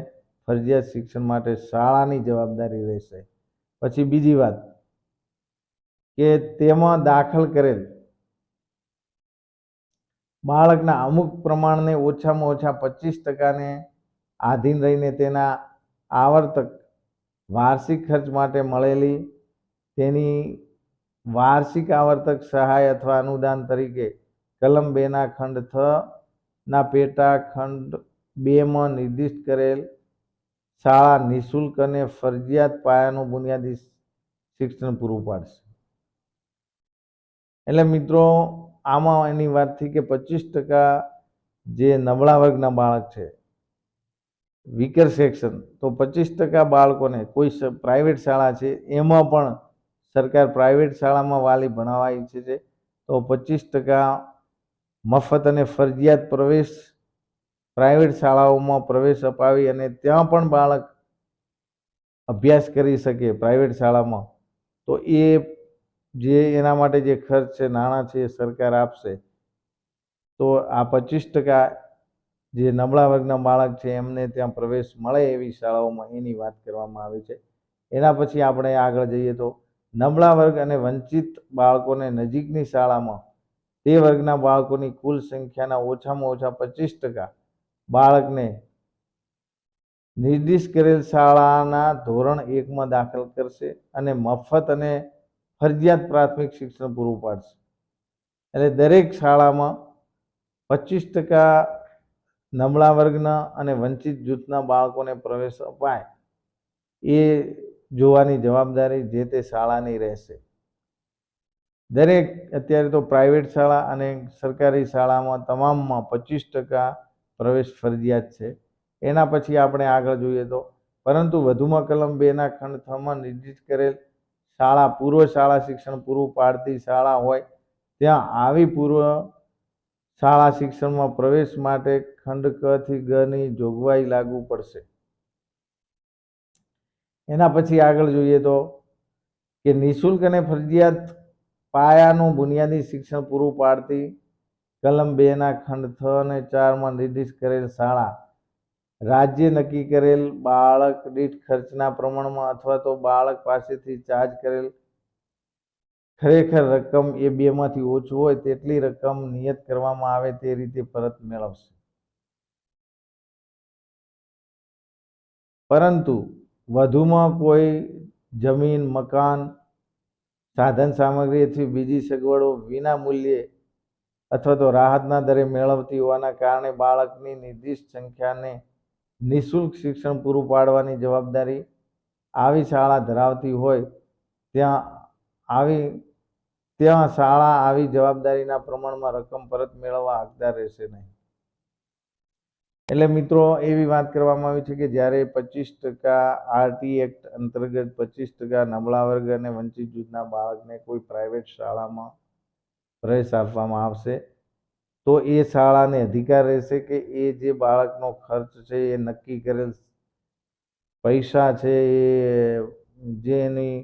ફરજિયાત શિક્ષણ માટે શાળાની જવાબદારી રહેશે. પછી બીજી વાત કે તેમાં દાખલ કરેલ બાળકના અમુક પ્રમાણને ઓછામાં ઓછા 25%ને આધીન રહીને તેના આવર્તક વાર્ષિક ખર્ચ માટે મળેલી તેની વાર્ષિક આવર્તક સહાય અથવા અનુદાન તરીકે કલમ 2ના ખંડ 6ના પેટા ખંડ 2માં નિર્દિષ્ટ કરેલ શાળા નિઃશુલ્ક અને ફરજિયાત પાયાનું બુનિયાદી શિક્ષણ પૂરું પાડશે. એટલે મિત્રો આમાં એની વાત થઈ કે 25% જે નબળા વર્ગના બાળક છે, વીકર સેક્શન, તો 25% બાળકોને કોઈ પ્રાઇવેટ શાળા છે એમાં પણ સરકાર પ્રાઇવેટ શાળામાં વાલી ભણાવવા ઈચ્છે છે તો 25% મફત અને ફરજિયાત પ્રવેશ પ્રાઇવેટ શાળાઓમાં પ્રવેશ અપાવી અને ત્યાં પણ બાળક અભ્યાસ કરી શકે પ્રાઇવેટ શાળામાં, તો એ જે એના માટે જે ખર્ચ છે, નાણાં છે, એ સરકાર આપશે. તો આ 25% જે નબળા વર્ગના બાળક છે એમને ત્યાં પ્રવેશ મળે એવી શાળાઓમાં એની વાત કરવામાં આવી છે. એના પછી આપણે આગળ જઈએ તો નબળા વર્ગ અને વંચિત બાળકોને નજીકની શાળામાં તે વર્ગના બાળકોની કુલ સંખ્યાના ઓછામાં ઓછા 25% બાળકને નિર્દિષ્ટ કરેલ શાળાના ધોરણ 1માં દાખલ કરશે અને મફત અને ફરજિયાત પ્રાથમિક શિક્ષણ પૂરું પાડશે. એટલે દરેક શાળામાં 25% નબળા વર્ગના અને વંચિત જૂથના બાળકોને પ્રવેશ અપાય એ જોવાની જવાબદારી જે તે શાળાની રહેશે. દરેક અત્યારે તો પ્રાઇવેટ શાળા અને સરકારી શાળામાં તમામમાં 25% પ્રવેશ ફરજિયાત છે. એના પછી આપણે આગળ જોઈએ તો પરંતુ વધુમાં કલમ 2ના ખંડ 6માં નિર્દિષ્ટ કરેલ શાળા પૂર્વ શાળા શિક્ષણ પૂરું પાડતી શાળા હોય ત્યાં આવી પૂર્વ શાળા શિક્ષણમાં પ્રવેશ માટે ખંડ ક થી ગની જોગવાઈ લાગુ પડશે. એના પછી આગળ જોઈએ તો કે નિઃશુલ્ક અને ફરજિયાત પાયાનું બુનિયાદી શિક્ષણ પૂરું પાડતી કલમ 2ના ખંડ 6 અને 4માં નિર્દિષ્ટ કરેલ શાળા રાજ્ય નક્કી કરેલ બાળક દીઠ ખર્ચના પ્રમાણમાં અથવા તો બાળક પાસેથી ચાર્જ કરેલ ખરેખર રકમ એ બેમાંથી ઓછું હોય તેટલી રકમ નિયત કરવામાં આવે તે રીતે પરત મેળવશે. પરંતુ વધુમાં કોઈ જમીન, મકાન, સાધન સામગ્રી અથવા બીજી સગવડો વિના મૂલ્યે અથવા તો રાહતના દરે મેળવતી હોવાના કારણે બાળકની નિર્દિષ્ટ સંખ્યાને નિઃશુલ્ક શિક્ષણ પૂરું પાડવાની જવાબદારી આવી શાળા ધરાવતી હોય ત્યાં શાળા આવી જવાબદારીના પ્રમાણમાં રકમ પરત મેળવવા હકદાર રહેશે નહીં. એટલે મિત્રો એવી વાત કરવામાં આવી છે કે જ્યારે 25% આરટી એક્ટ અંતર્ગત 25% નબળા વર્ગ અને વંચિત જૂથના બાળકને કોઈ પ્રાઇવેટ શાળામાં પ્રવેશ આપવામાં આવશે તો એ શાળાને અધિકાર રહેશે કે એ જે બાળકનો ખર્ચ છે એ નક્કી કરેલ પૈસા છે એ જે એની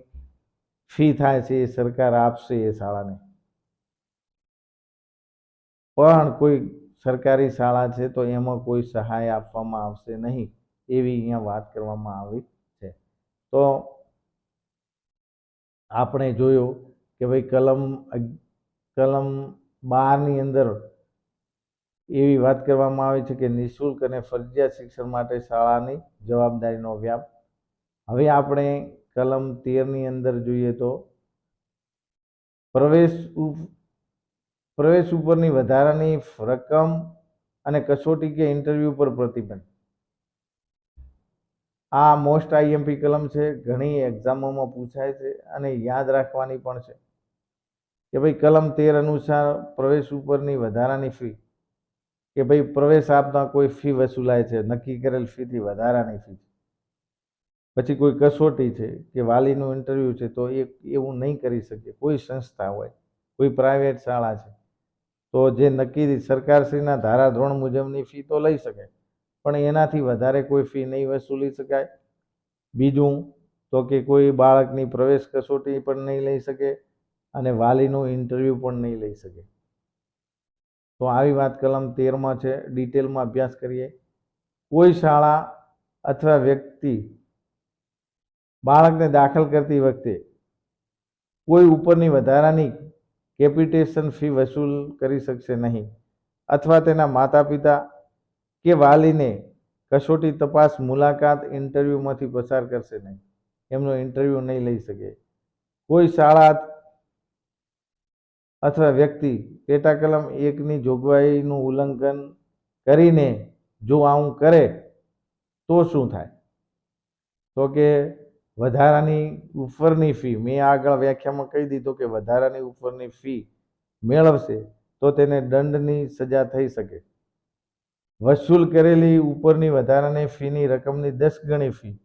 ફી થાય છે એ સરકાર આપશે એ શાળાને. પણ કોઈ સરકારી શાળા છે તો એમાં કોઈ સહાય આપવામાં આવશે નહીં એવી અહીંયા વાત કરવામાં આવી છે. તો આપણે જોયું કે ભાઈ કલમ 12 અંદર એવી વાત કરવામાં આવી છે કે નિઃશુલ્ક અને ફરજિયાત શિક્ષણ માટે શાળાની જવાબદારીનો વ્યાપ. હવે આપણે કલમ 13 અંદર જોઈએ તો પ્રવેશ ઉપરની વધારાની રકમ અને કસોટી કે ઇન્ટરવ્યુ પર પ્રતિબંધ. આ મોસ્ટ આઈએમપી કલમ છે, ઘણી એક્ઝામોમાં પૂછાય છે અને યાદ રાખવાની પણ છે કે ભાઈ કલમ 13 અનુસાર પ્રવેશ ઉપરની વધારાની ફી કે ભાઈ પ્રવેશ આપતા કોઈ ફી વસૂલાય છે, નક્કી કરેલ ફીથી વધારાની ફી. પછી કોઈ કસોટી છે કે વાલીનું ઇન્ટરવ્યુ છે તો એ એવું નહીં કરી શકે. કોઈ સંસ્થા હોય, કોઈ પ્રાઇવેટ શાળા છે તો જે નક્કી સરકારશ્રીના ધારાધોરણ મુજબની ફી તો લઈ શકે પણ એનાથી વધારે કોઈ ફી નહીં વસૂલી શકાય. બીજું તો કે કોઈ બાળકની પ્રવેશ કસોટી પણ નહીં લઈ શકે અને વાલીનું ઇન્ટરવ્યુ પણ નહીં લઈ શકે. તો આવી વાત કલમ 13 છે. ડિટેલમાં અભ્યાસ કરીએ. કોઈ શાળા અથવા વ્યક્તિ બાળકને દાખલ કરતી વખતે કોઈ ઉપરની વધારાની કેપિટેશન ફી વસૂલ કરી શકશે નહીં અથવા તેના માતા પિતા કે વાલીને કસોટી તપાસ મુલાકાત ઇન્ટરવ્યુમાંથી પસાર કરશે નહીં. એમનો ઇન્ટરવ્યુ નહીં લઈ શકે. કોઈ શાળા અથવા વ્યક્તિ પેટા કલમ 1ની જોગવાઈનું ઉલ્લંઘન કરીને જો આવું કરે તો શું થાય? તો કે વધારાની ઉપરની ફી, મેં આગળ વ્યાખ્યામાં કહી દીધું કે વધારાની ઉપરની ફી મેળવશે તો તેને દંડની સજા થઈ શકે. વસૂલ કરેલી ઉપરની વધારાની ફીની રકમની 10 ગણી ફી,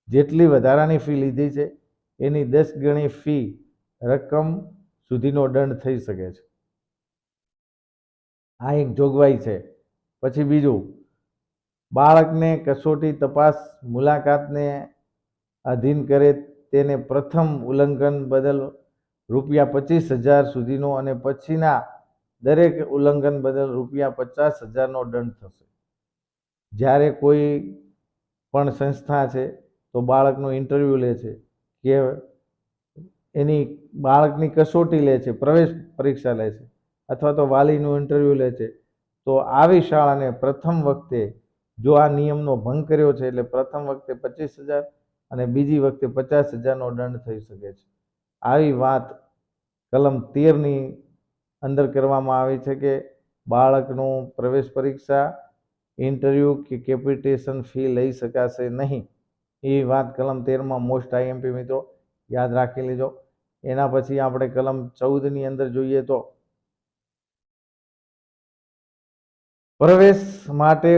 જેટલી વધારાની ફી લીધી છે એની 10 ગણી ફી રકમ સુધીનો દંડ થઈ શકે છે. આ એક જોગવાઈ છે. પછી બીજું, બાળકને કસોટી તપાસ મુલાકાતને અધીન કરે તેને પ્રથમ ઉલ્લંઘન બદલ ₹25,000 સુધીનો અને પછીના દરેક ઉલ્લંઘન બદલ ₹50,000નો દંડ થશે. જ્યારે કોઈ પણ સંસ્થા છે તો બાળકનું ઇન્ટરવ્યુ લે છે કે એની બાળકની કસોટી લે છે, પ્રવેશ પરીક્ષા લે છે અથવા તો વાલીનું ઇન્ટરવ્યુ લે છે તો આવી શાળાને પ્રથમ વખતે જો આ નિયમનો ભંગ કર્યો છે એટલે પ્રથમ વખતે 25,000 અને બીજી વખતે 50,000નો દંડ થઈ શકે છે. આવી વાત કલમ 13ની અંદર કરવામાં આવી છે કે બાળકનું પ્રવેશ પરીક્ષા, ઇન્ટરવ્યુ કે કેપિટેશન ફી લઈ શકાશે નહીં. એ વાત કલમ 13માં મોસ્ટ આઈએમપી મિત્રો યાદ રાખી લેજો. એના પછી આપણે કલમ 14ની અંદર જોઈએ તો પ્રવેશ માટે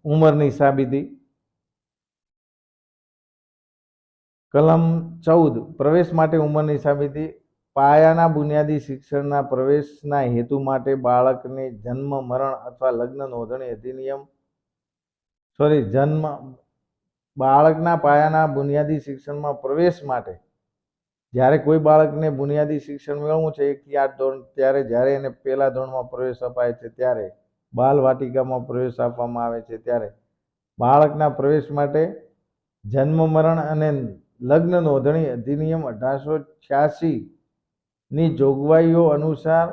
ઉંમરની સાબિતી. કલમ 14 પ્રવેશ માટે ઉંમરની સાબિતી. પાયાના બુનિયાદી શિક્ષણના પ્રવેશના હેતુ માટે બાળકને જન્મ, મરણ અથવા લગ્ન નોંધણી અધિનિયમ બાળકના પાયાના બુનિયાદી શિક્ષણમાં પ્રવેશ માટે જ્યારે કોઈ બાળકને બુનિયાદી શિક્ષણ મેળવવું છે 1 થી 8 ધોરણ, ત્યારે જ્યારે એને પહેલા ધોરણમાં પ્રવેશ અપાય છે ત્યારે બાલ વાટિકામાં પ્રવેશ આપવામાં આવે છે ત્યારે બાળકના પ્રવેશ માટે જન્મ, મરણ અને લગ્ન નોંધણી અધિનિયમ 1886ની જોગવાઈઓ અનુસાર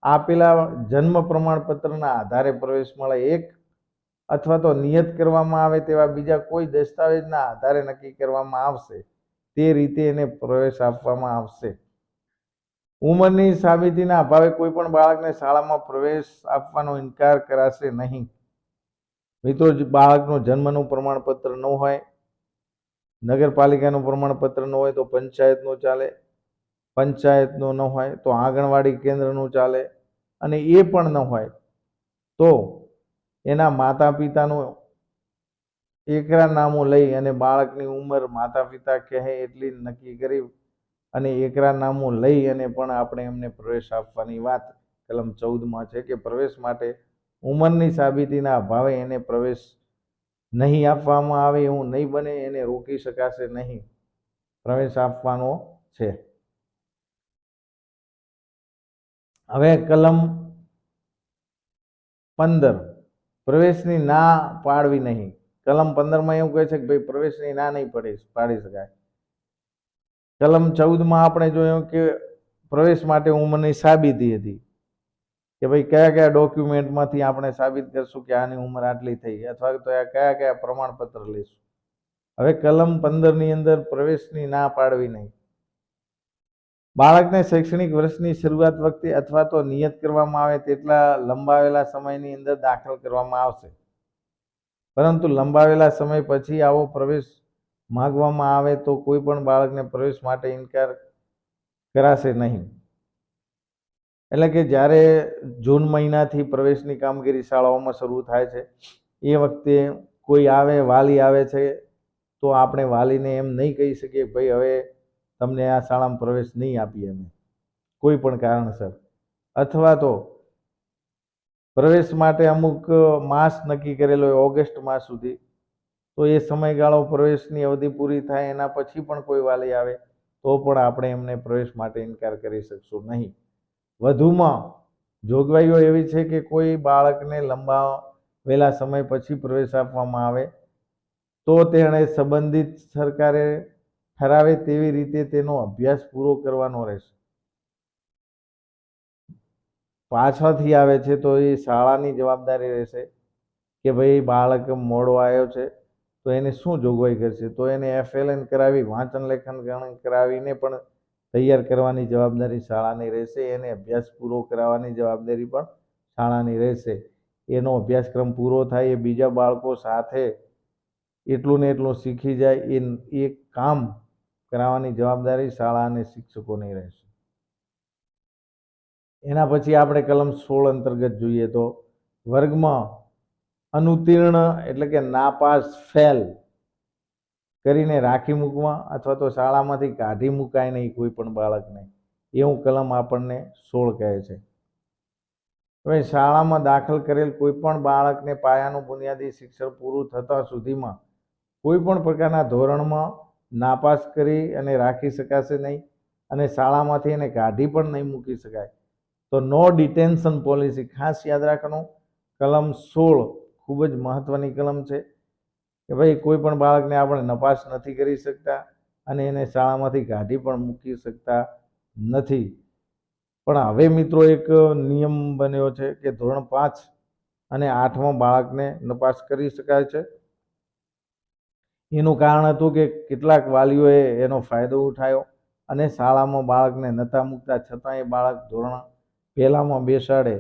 આપેલા જન્મ પ્રમાણપત્રના આધારે પ્રવેશ મળે. એક અથવા તો નિયત કરવામાં આવે તેવા બીજા કોઈ દસ્તાવેજના આધારે નક્કી કરવામાં આવશે તે રીતે એને પ્રવેશ આપવામાં આવશે. ઉંમરની સાબિતીના અભાવે કોઈ પણ બાળકને શાળામાં પ્રવેશ આપવાનો ઇનકાર કરાશે નહીં. મિત્રો, બાળકનું જન્મનું પ્રમાણપત્ર ન હોય, નગરપાલિકાનું પ્રમાણપત્ર ન હોય તો પંચાયતનું ચાલે, પંચાયતનું ન હોય તો આંગણવાડી કેન્દ્રનું ચાલે, અને એ પણ ન હોય તો એના માતા પિતાનું એકરારનામું લઈ અને બાળકની ઉંમર માતા પિતા કહે એટલી નક્કી કરી અને એકરારનામું લઈ અને પણ આપણે એમને પ્રવેશ આપવાની વાત કલમ 14માં છે કે પ્રવેશ માટે ઉંમરની સાબિતીના અભાવે એને પ્રવેશ નહીં આપવામાં આવે એવું નહીં બને, એને રોકી શકાશે નહીં, પ્રવેશ આપવાનો છે. હવે કલમ 15 પ્રવેશની ના પાડવી નહીં. કલમ 15માં એવું કહે છે કે ભાઈ પ્રવેશની ના નહીં પાડી શકાય. કલમ 14માં આપણે જોયું કે પ્રવેશ માટે ઉંમરની સાબિતી હતી કે ભાઈ કયા કયા ડોક્યુમેન્ટમાંથી આપણે સાબિત કરશું કે આની ઉંમર આટલી થઈ, અથવા તો કયા કયા પ્રમાણપત્ર લઈશું. હવે કલમ 15ની અંદર પ્રવેશની ના પાડવી નહીં. બાળકને શૈક્ષણિક વર્ષની શરૂઆત વખતે અથવા તો નિયત કરવામાં આવે તેટલા લંબાવેલા સમયની અંદર દાખલ કરવામાં આવશે, પરંતુ લંબાવેલા સમય પછી આવો પ્રવેશ માંગવામાં આવે તો કોઈ પણ બાળકને પ્રવેશ માટે ઇનકાર કરાશે નહીં. એટલે કે જ્યારે જૂન મહિનાથી પ્રવેશની કામગીરી શાળાઓમાં શરૂ થાય છે, એ વખતે કોઈ આવે, વાલી આવે છે, તો આપણે વાલીને એમ નહીં કહી શકીએ ભાઈ હવે તમને આ શાળામાં પ્રવેશ નહીં આપીએ અમે કોઈ પણ કારણસર, અથવા તો પ્રવેશ માટે અમુક માસ નક્કી કરેલો હોય ઓગસ્ટ માસ સુધી, તો એ સમયગાળો પ્રવેશની અવધિ પૂરી થાય એના પછી પણ કોઈ વાલી આવે તો પણ આપણે એમને પ્રવેશ માટે ઇનકાર કરી શકશું નહીં. વધુમાં જોગવાઈઓ એવી છે કે કોઈ બાળકને લંબાવેલા સમય પછી પ્રવેશ આપવામાં આવે તો તેણે સંબંધિત સરકારે ઠરાવે તેવી રીતે તેનો અભ્યાસ પૂરો કરવાનો રહેશે. પાછળથી આવે છે તો એ શાળાની જવાબદારી રહેશે કે ભાઈ બાળક મોડો આવ્યો છે તો એને શું જોગવાઈ કરશે, તો એને FLN કરાવી, વાંચન લેખન ગણન કરાવીને પણ તૈયાર કરવાની જવાબદારી શાળાની રહેશે. એને અભ્યાસ પૂરો કરાવવાની જવાબદારી પણ શાળાની રહેશે. એનો અભ્યાસક્રમ પૂરો થાય, એ બીજા બાળકો સાથે એટલું ને એટલું શીખી જાય, એ કામ કરાવવાની જવાબદારી શાળા અને શિક્ષકોની રહેશે. એના પછી આપણે કલમ 16 અંતર્ગત જોઈએ તો વર્ગમાં અનુત્તીર્ણ એટલે કે નાપાસ, ફેલ કરીને રાખી મૂકવા અથવા તો શાળામાંથી કાઢી મુકાય નહીં કોઈ પણ બાળકને, એવું કલમ આપણને 16 કહે છે. હવે શાળામાં દાખલ કરેલ કોઈ પણ બાળકને પાયાનું બુનિયાદી શિક્ષણ પૂરું થતા સુધીમાં કોઈ પણ પ્રકારના ધોરણમાં નાપાસ કરી અને રાખી શકાશે નહીં, અને શાળામાંથી એને કાઢી પણ નહીં મૂકી શકાય. તો નો ડિટેન્શન પોલિસી ખાસ યાદ રાખવાનું. કલમ 16 ખૂબ જ મહત્વની કલમ છે કે ભાઈ કોઈ પણ બાળકને આપણે નપાસ નથી કરી શકતા અને એને શાળામાંથી કાઢી પણ મૂકી શકતા નથી. પણ હવે મિત્રો એક નિયમ બન્યો છે કે ધોરણ 5 અને 8માં બાળકને નપાસ કરી શકાય છે. એનું કારણ હતું કે કેટલાક વાલીઓએ એનો ફાયદો ઉઠાવ્યો અને શાળામાં બાળકને નહોતા મૂકતા, છતાં એ બાળક ધોરણ પહેલામાં બેસાડે,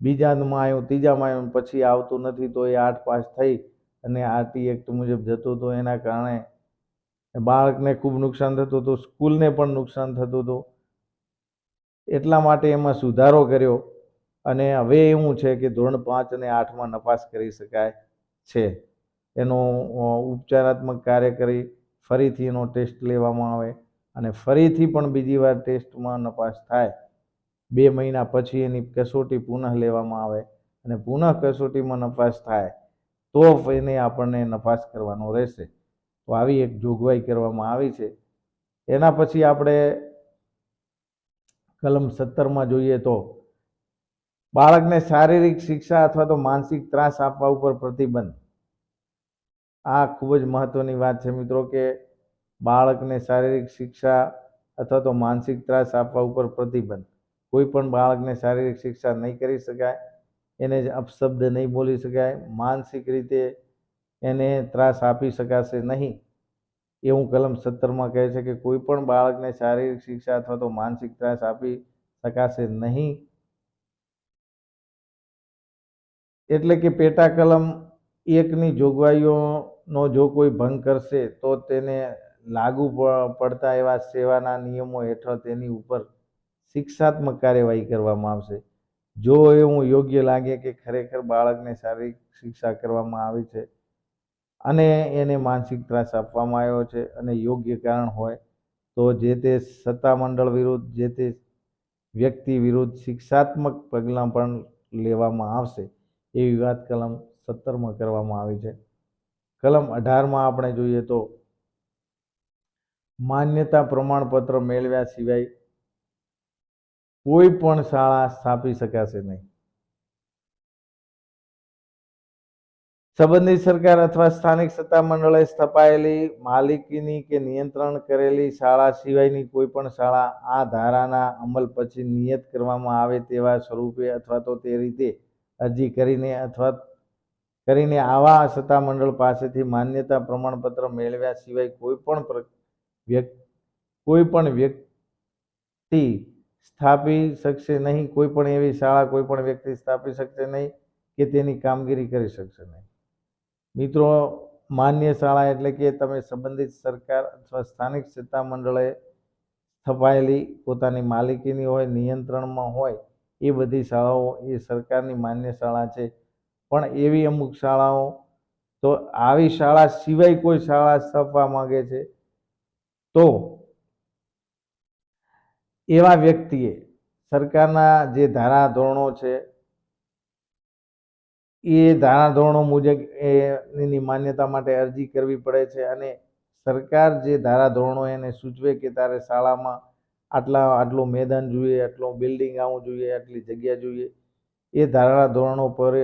બીજામાં આવ્યું, ત્રીજામાં આવ્યું, પછી આવતું નથી તો એ 8 પાસ થઈ અને RT એક્ટ મુજબ જતું હતું. એના કારણે બાળકને ખૂબ નુકસાન થતું હતું, સ્કૂલને પણ નુકસાન થતું હતું. એટલા માટે એમાં સુધારો કર્યો અને હવે એવું છે કે ધોરણ 5 અને 8માં નપાસ કરી શકાય છે. એનો ઉપચારાત્મક કાર્ય કરી ફરીથી એનો ટેસ્ટ લેવામાં આવે અને ફરીથી પણ બીજી વાર ટેસ્ટમાં નપાસ થાય, 2 મહિના પછી એની કસોટી પુનઃ લેવામાં આવે અને પુનઃ કસોટીમાં નપાસ થાય તો એને આપણને નપાસ કરવાનો રહેશે. તો આવી એક જોગવાઈ કરવામાં આવી છે. એના પછી આપણે કલમ 17માં જોઈએ તો બાળકને શારીરિક શિક્ષા અથવા તો માનસિક ત્રાસ આપવા ઉપર પ્રતિબંધ. આ ખૂબ જ મહત્વની વાત છે મિત્રો કે બાળકને શારીરિક શિક્ષા અથવા તો માનસિક ત્રાસ આપવા ઉપર પ્રતિબંધ. કોઈ પણ બાળકને શારીરિક શિક્ષા નહીં કરી શકાય, એને અપશબ્દ નહીં બોલી શકાય, માનસિક રીતે એને ત્રાસ આપી શકાશે નહીં, એવું કલમ 17માં કહે છે કે કોઈ પણ બાળકને શારીરિક શિક્ષા અથવા તો માનસિક ત્રાસ આપી શકાશે નહીં. એટલે કે પેટા કલમ એકની જોગવાઈઓનો જો કોઈ ભંગ કરશે તો તેને લાગુ પડતા એવા સેવાના નિયમો હેઠળ તેની ઉપર શિક્ષાત્મક કાર્યવાહી કરવામાં આવશે. જો એવું યોગ્ય લાગે કે ખરેખર બાળકને શારીરિક શિક્ષા કરવામાં આવી છે અને એને માનસિક ત્રાસ આપવામાં આવ્યો છે અને યોગ્ય કારણ હોય તો જે તે સત્તામંડળ વિરુદ્ધ જે તે વ્યક્તિ વિરુદ્ધ શિક્ષાત્મક પગલાં પણ લેવામાં આવશે એવી વાત કલમ 17 કરવામાં આવી છે. કલમ 18 આપણે જોઈએ તો માન્યતા પ્રમાણપત્ર મેળવ્યા સિવાય કોઈ પણ શાળા સ્થાપી શકાશે નહીં. સંબંધિત સરકાર અથવા સ્થાનિક સત્તામંડળે સ્થપાયેલી માલિકીની કે નિયંત્રણ કરેલી શાળા સિવાયની કોઈ પણ શાળા આ ધારાના અમલ પછી નિયત કરવામાં આવે તેવા સ્વરૂપે અથવા તો તે રીતે અરજી કરીને આવા સત્તામંડળ પાસેથી માન્યતા પ્રમાણપત્ર મેળવ્યા સિવાય કોઈ પણ વ્યક્તિ સ્થાપી શકશે નહીં. કોઈ પણ એવી શાળા કોઈ પણ વ્યક્તિ સ્થાપી શકશે નહીં કે તેની કામગીરી કરી શકશે નહીં. મિત્રો, માન્ય શાળા એટલે કે તમે સંબંધિત સરકાર અથવા સ્થાનિક સત્તામંડળે સ્થપાયેલી પોતાની માલિકીની હોય, નિયંત્રણમાં હોય એ બધી શાળાઓ એ સરકારની માન્ય શાળા છે. પણ એવી અમુક શાળાઓ તો આવી શાળા સિવાય કોઈ શાળા સ્થાપવા માંગે છે તો એવા વ્યક્તિએ સરકારના જે ધારાધોરણો છે એ ધારાધોરણો મુજબ એની માન્યતા માટે અરજી કરવી પડે છે અને સરકાર જે ધારાધોરણો એને સૂચવે કે તારે શાળામાં આટલું મેદાન જોઈએ, આટલું બિલ્ડિંગ આવવું જોઈએ, આટલી જગ્યા જોઈએ, એ ધારાધોરણો પર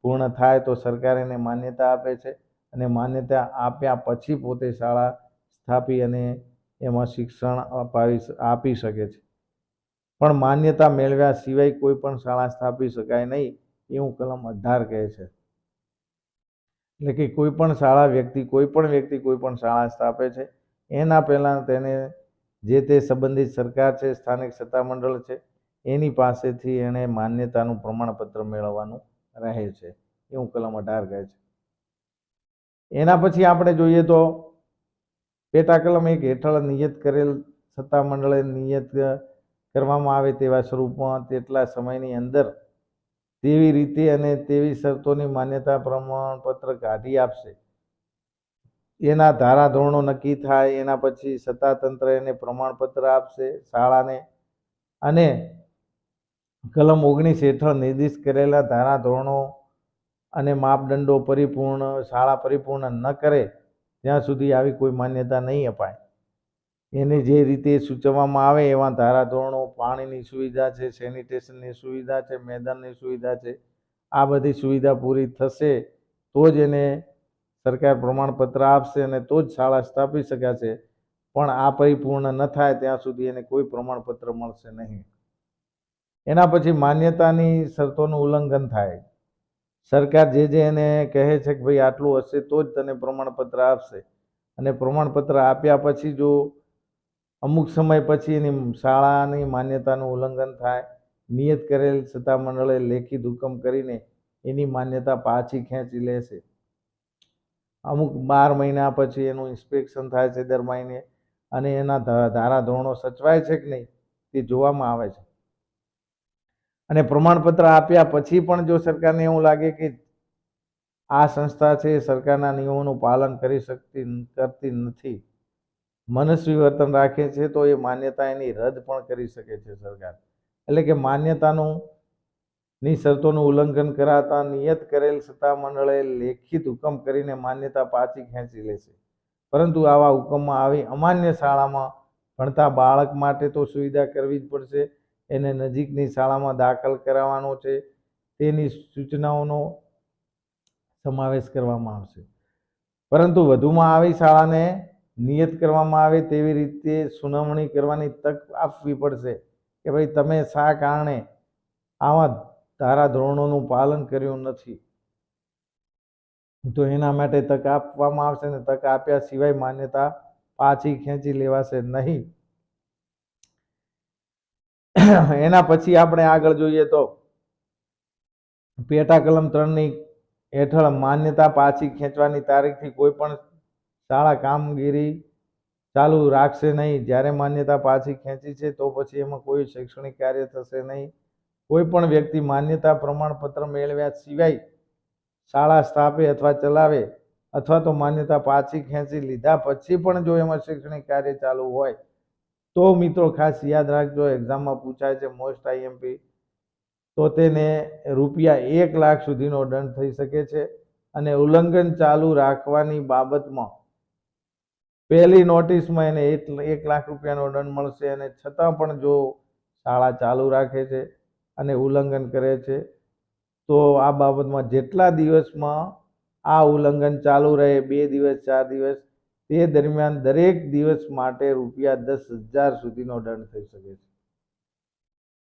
પૂર્ણ થાય તો સરકાર એને માન્યતા આપે છે અને માન્યતા આપ્યા પછી પોતે શાળા સ્થાપી અને એમાં શિક્ષણ આપી શકે છે. પણ માન્યતા મેળવ્યા સિવાય કોઈ પણ શાળા સ્થાપી શકાય નહીં એવું કલમ 18 કહે છે. એટલે કે કોઈ પણ વ્યક્તિ કોઈ પણ શાળા સ્થાપે છે એના પહેલાં તેને જે તે સંબંધિત સરકાર છે, સ્થાનિક સત્તામંડળ છે એની પાસેથી એણે માન્યતાનું પ્રમાણપત્ર મેળવવાનું રહે છે એવું કલમ 18 કહે છે. એના પછી આપણે જોઈએ તો પેટા કલમ 1 હેઠળ નિયત કરેલ સત્તામંડળે નિયત કરવામાં આવે તેવા સ્વરૂપમાં તેટલા સમયની અંદર તેવી રીતે અને તેવી શરતોની માન્યતા પ્રમાણપત્ર કાઢી આપશે. એના ધારાધોરણો નક્કી થાય એના પછી સત્તાતંત્ર એને પ્રમાણપત્ર આપશે શાળાને અને કલમ 19 હેઠળ નિર્દિષ્ટ કરેલા ધારાધોરણો અને માપદંડો શાળા પરિપૂર્ણ ન કરે ત્યાં સુધી આવી કોઈ માન્યતા નહીં અપાય. એને જે રીતે સૂચવવામાં આવે એવા ધારાધોરણો, પાણીની સુવિધા છે, સેનિટેશનની સુવિધા છે, મેદાનની સુવિધા છે, આ બધી સુવિધા પૂરી થશે તો જ એને સરકાર પ્રમાણપત્ર આપશે અને તો જ શાળા સ્થાપી શકાશે. પણ આ પરિપૂર્ણ ન થાય ત્યાં સુધી એને કોઈ પ્રમાણપત્ર મળશે નહીં. એના પછી માન્યતાની શરતોનું ઉલ્લંઘન થાય. સરકાર જે એને કહે છે કે ભાઈ આટલું હશે તો જ તને પ્રમાણપત્ર આપશે અને પ્રમાણપત્ર આપ્યા પછી જો અમુક સમય પછી એની શાળાની માન્યતાનું ઉલ્લંઘન થાય, નિયત કરેલ સત્તામંડળે લેખિત હુકમ કરીને એની માન્યતા પાછી ખેંચી લેશે. અમુક 12 મહિના પછી એનું ઇન્સ્પેક્શન થાય છે દર મહિને અને એના ધારાધોરણો સચવાય છે કે નહીં તે જોવામાં આવે છે. અને પ્રમાણપત્ર આપ્યા પછી પણ જો સરકારને એવું લાગે કે આ સંસ્થા છે સરકારના નિયમોનું પાલન કરતી નથી, મનસ્વી વર્તન રાખે છે તો એ માન્યતા એની રદ પણ કરી શકે છે સરકાર. એટલે કે માન્યતાની શરતોનું ઉલ્લંઘન કરાતા નિયત કરેલ સત્તામંડળે લેખિત હુકમ કરીને માન્યતા પાછી ખેંચી લેશે. પરંતુ આવા હુકમમાં આવી અમાન્ય શાળામાં ભણતા બાળક માટે તો સુવિધા કરવી જ પડશે. એને નજીકની શાળામાં દાખલ કરાવવાનો છે તેની સૂચનાઓનો સમાવેશ કરવામાં આવશે. પરંતુ વધુમાં આવી શાળાને નિયત કરવામાં આવે તેવી રીતે સુનાવણી કરવાની તક આપવી પડશે કે ભાઈ તમે શા કારણે આવા ધારાધોરણોનું પાલન કર્યું નથી, તો એના માટે તક આપવામાં આવશે ને તક આપ્યા સિવાય માન્યતા પાછી ખેંચી લેવાશે નહીં. એના પછી આપણે આગળ જોઈએ તો પેટા કલમ 3ની હેઠળ માન્યતા પાછી ખેંચવાની તારીખથી કોઈ પણ શાળા કામગીરી ચાલુ રાખશે નહીં. જ્યારે માન્યતા પાછી ખેંચી છે તો પછી એમાં કોઈ શૈક્ષણિક કાર્ય થશે નહીં. કોઈ પણ વ્યક્તિ માન્યતા પ્રમાણપત્ર મેળવ્યા સિવાય શાળા સ્થાપે અથવા ચલાવે અથવા તો માન્યતા પાછી ખેંચી લીધા પછી પણ જો એમાં શૈક્ષણિક કાર્ય ચાલુ હોય તો મિત્રો ખાસ યાદ રાખજો, એક્ઝામમાં પૂછાય છે મોસ્ટ આઈએમપી, તો તેને ₹1 લાખ સુધીનો દંડ થઈ શકે છે. અને ઉલ્લંઘન ચાલુ રાખવાની બાબતમાં પહેલી નોટિસમાં એને ₹1 લાખ દંડ મળશે. અને છતાં પણ જો શાળા ચાલુ રાખે છે અને ઉલ્લંઘન કરે છે તો આ બાબતમાં જેટલા દિવસમાં આ ઉલ્લંઘન ચાલુ રહે, 2 દિવસ 4 દિવસ, તે દરમિયાન દરેક દિવસ માટે ₹10,000 સુધીનો દંડ થઈ શકે છે.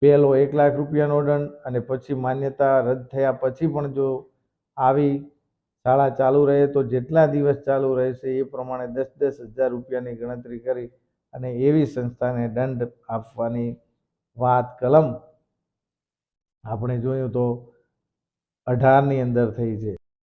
પહેલો ₹1 લાખ દંડ, અને પછી માન્યતા રદ થયા પછી પણ જો આવી શાળા ચાલુ રહે તો જેટલા દિવસ ચાલુ રહેશે એ પ્રમાણે ₹10,000 ગણતરી કરી અને એવી સંસ્થાને દંડ આપવાની વાત કલમ આપણે જોયું તો 18 ની અંદર થઈ છે.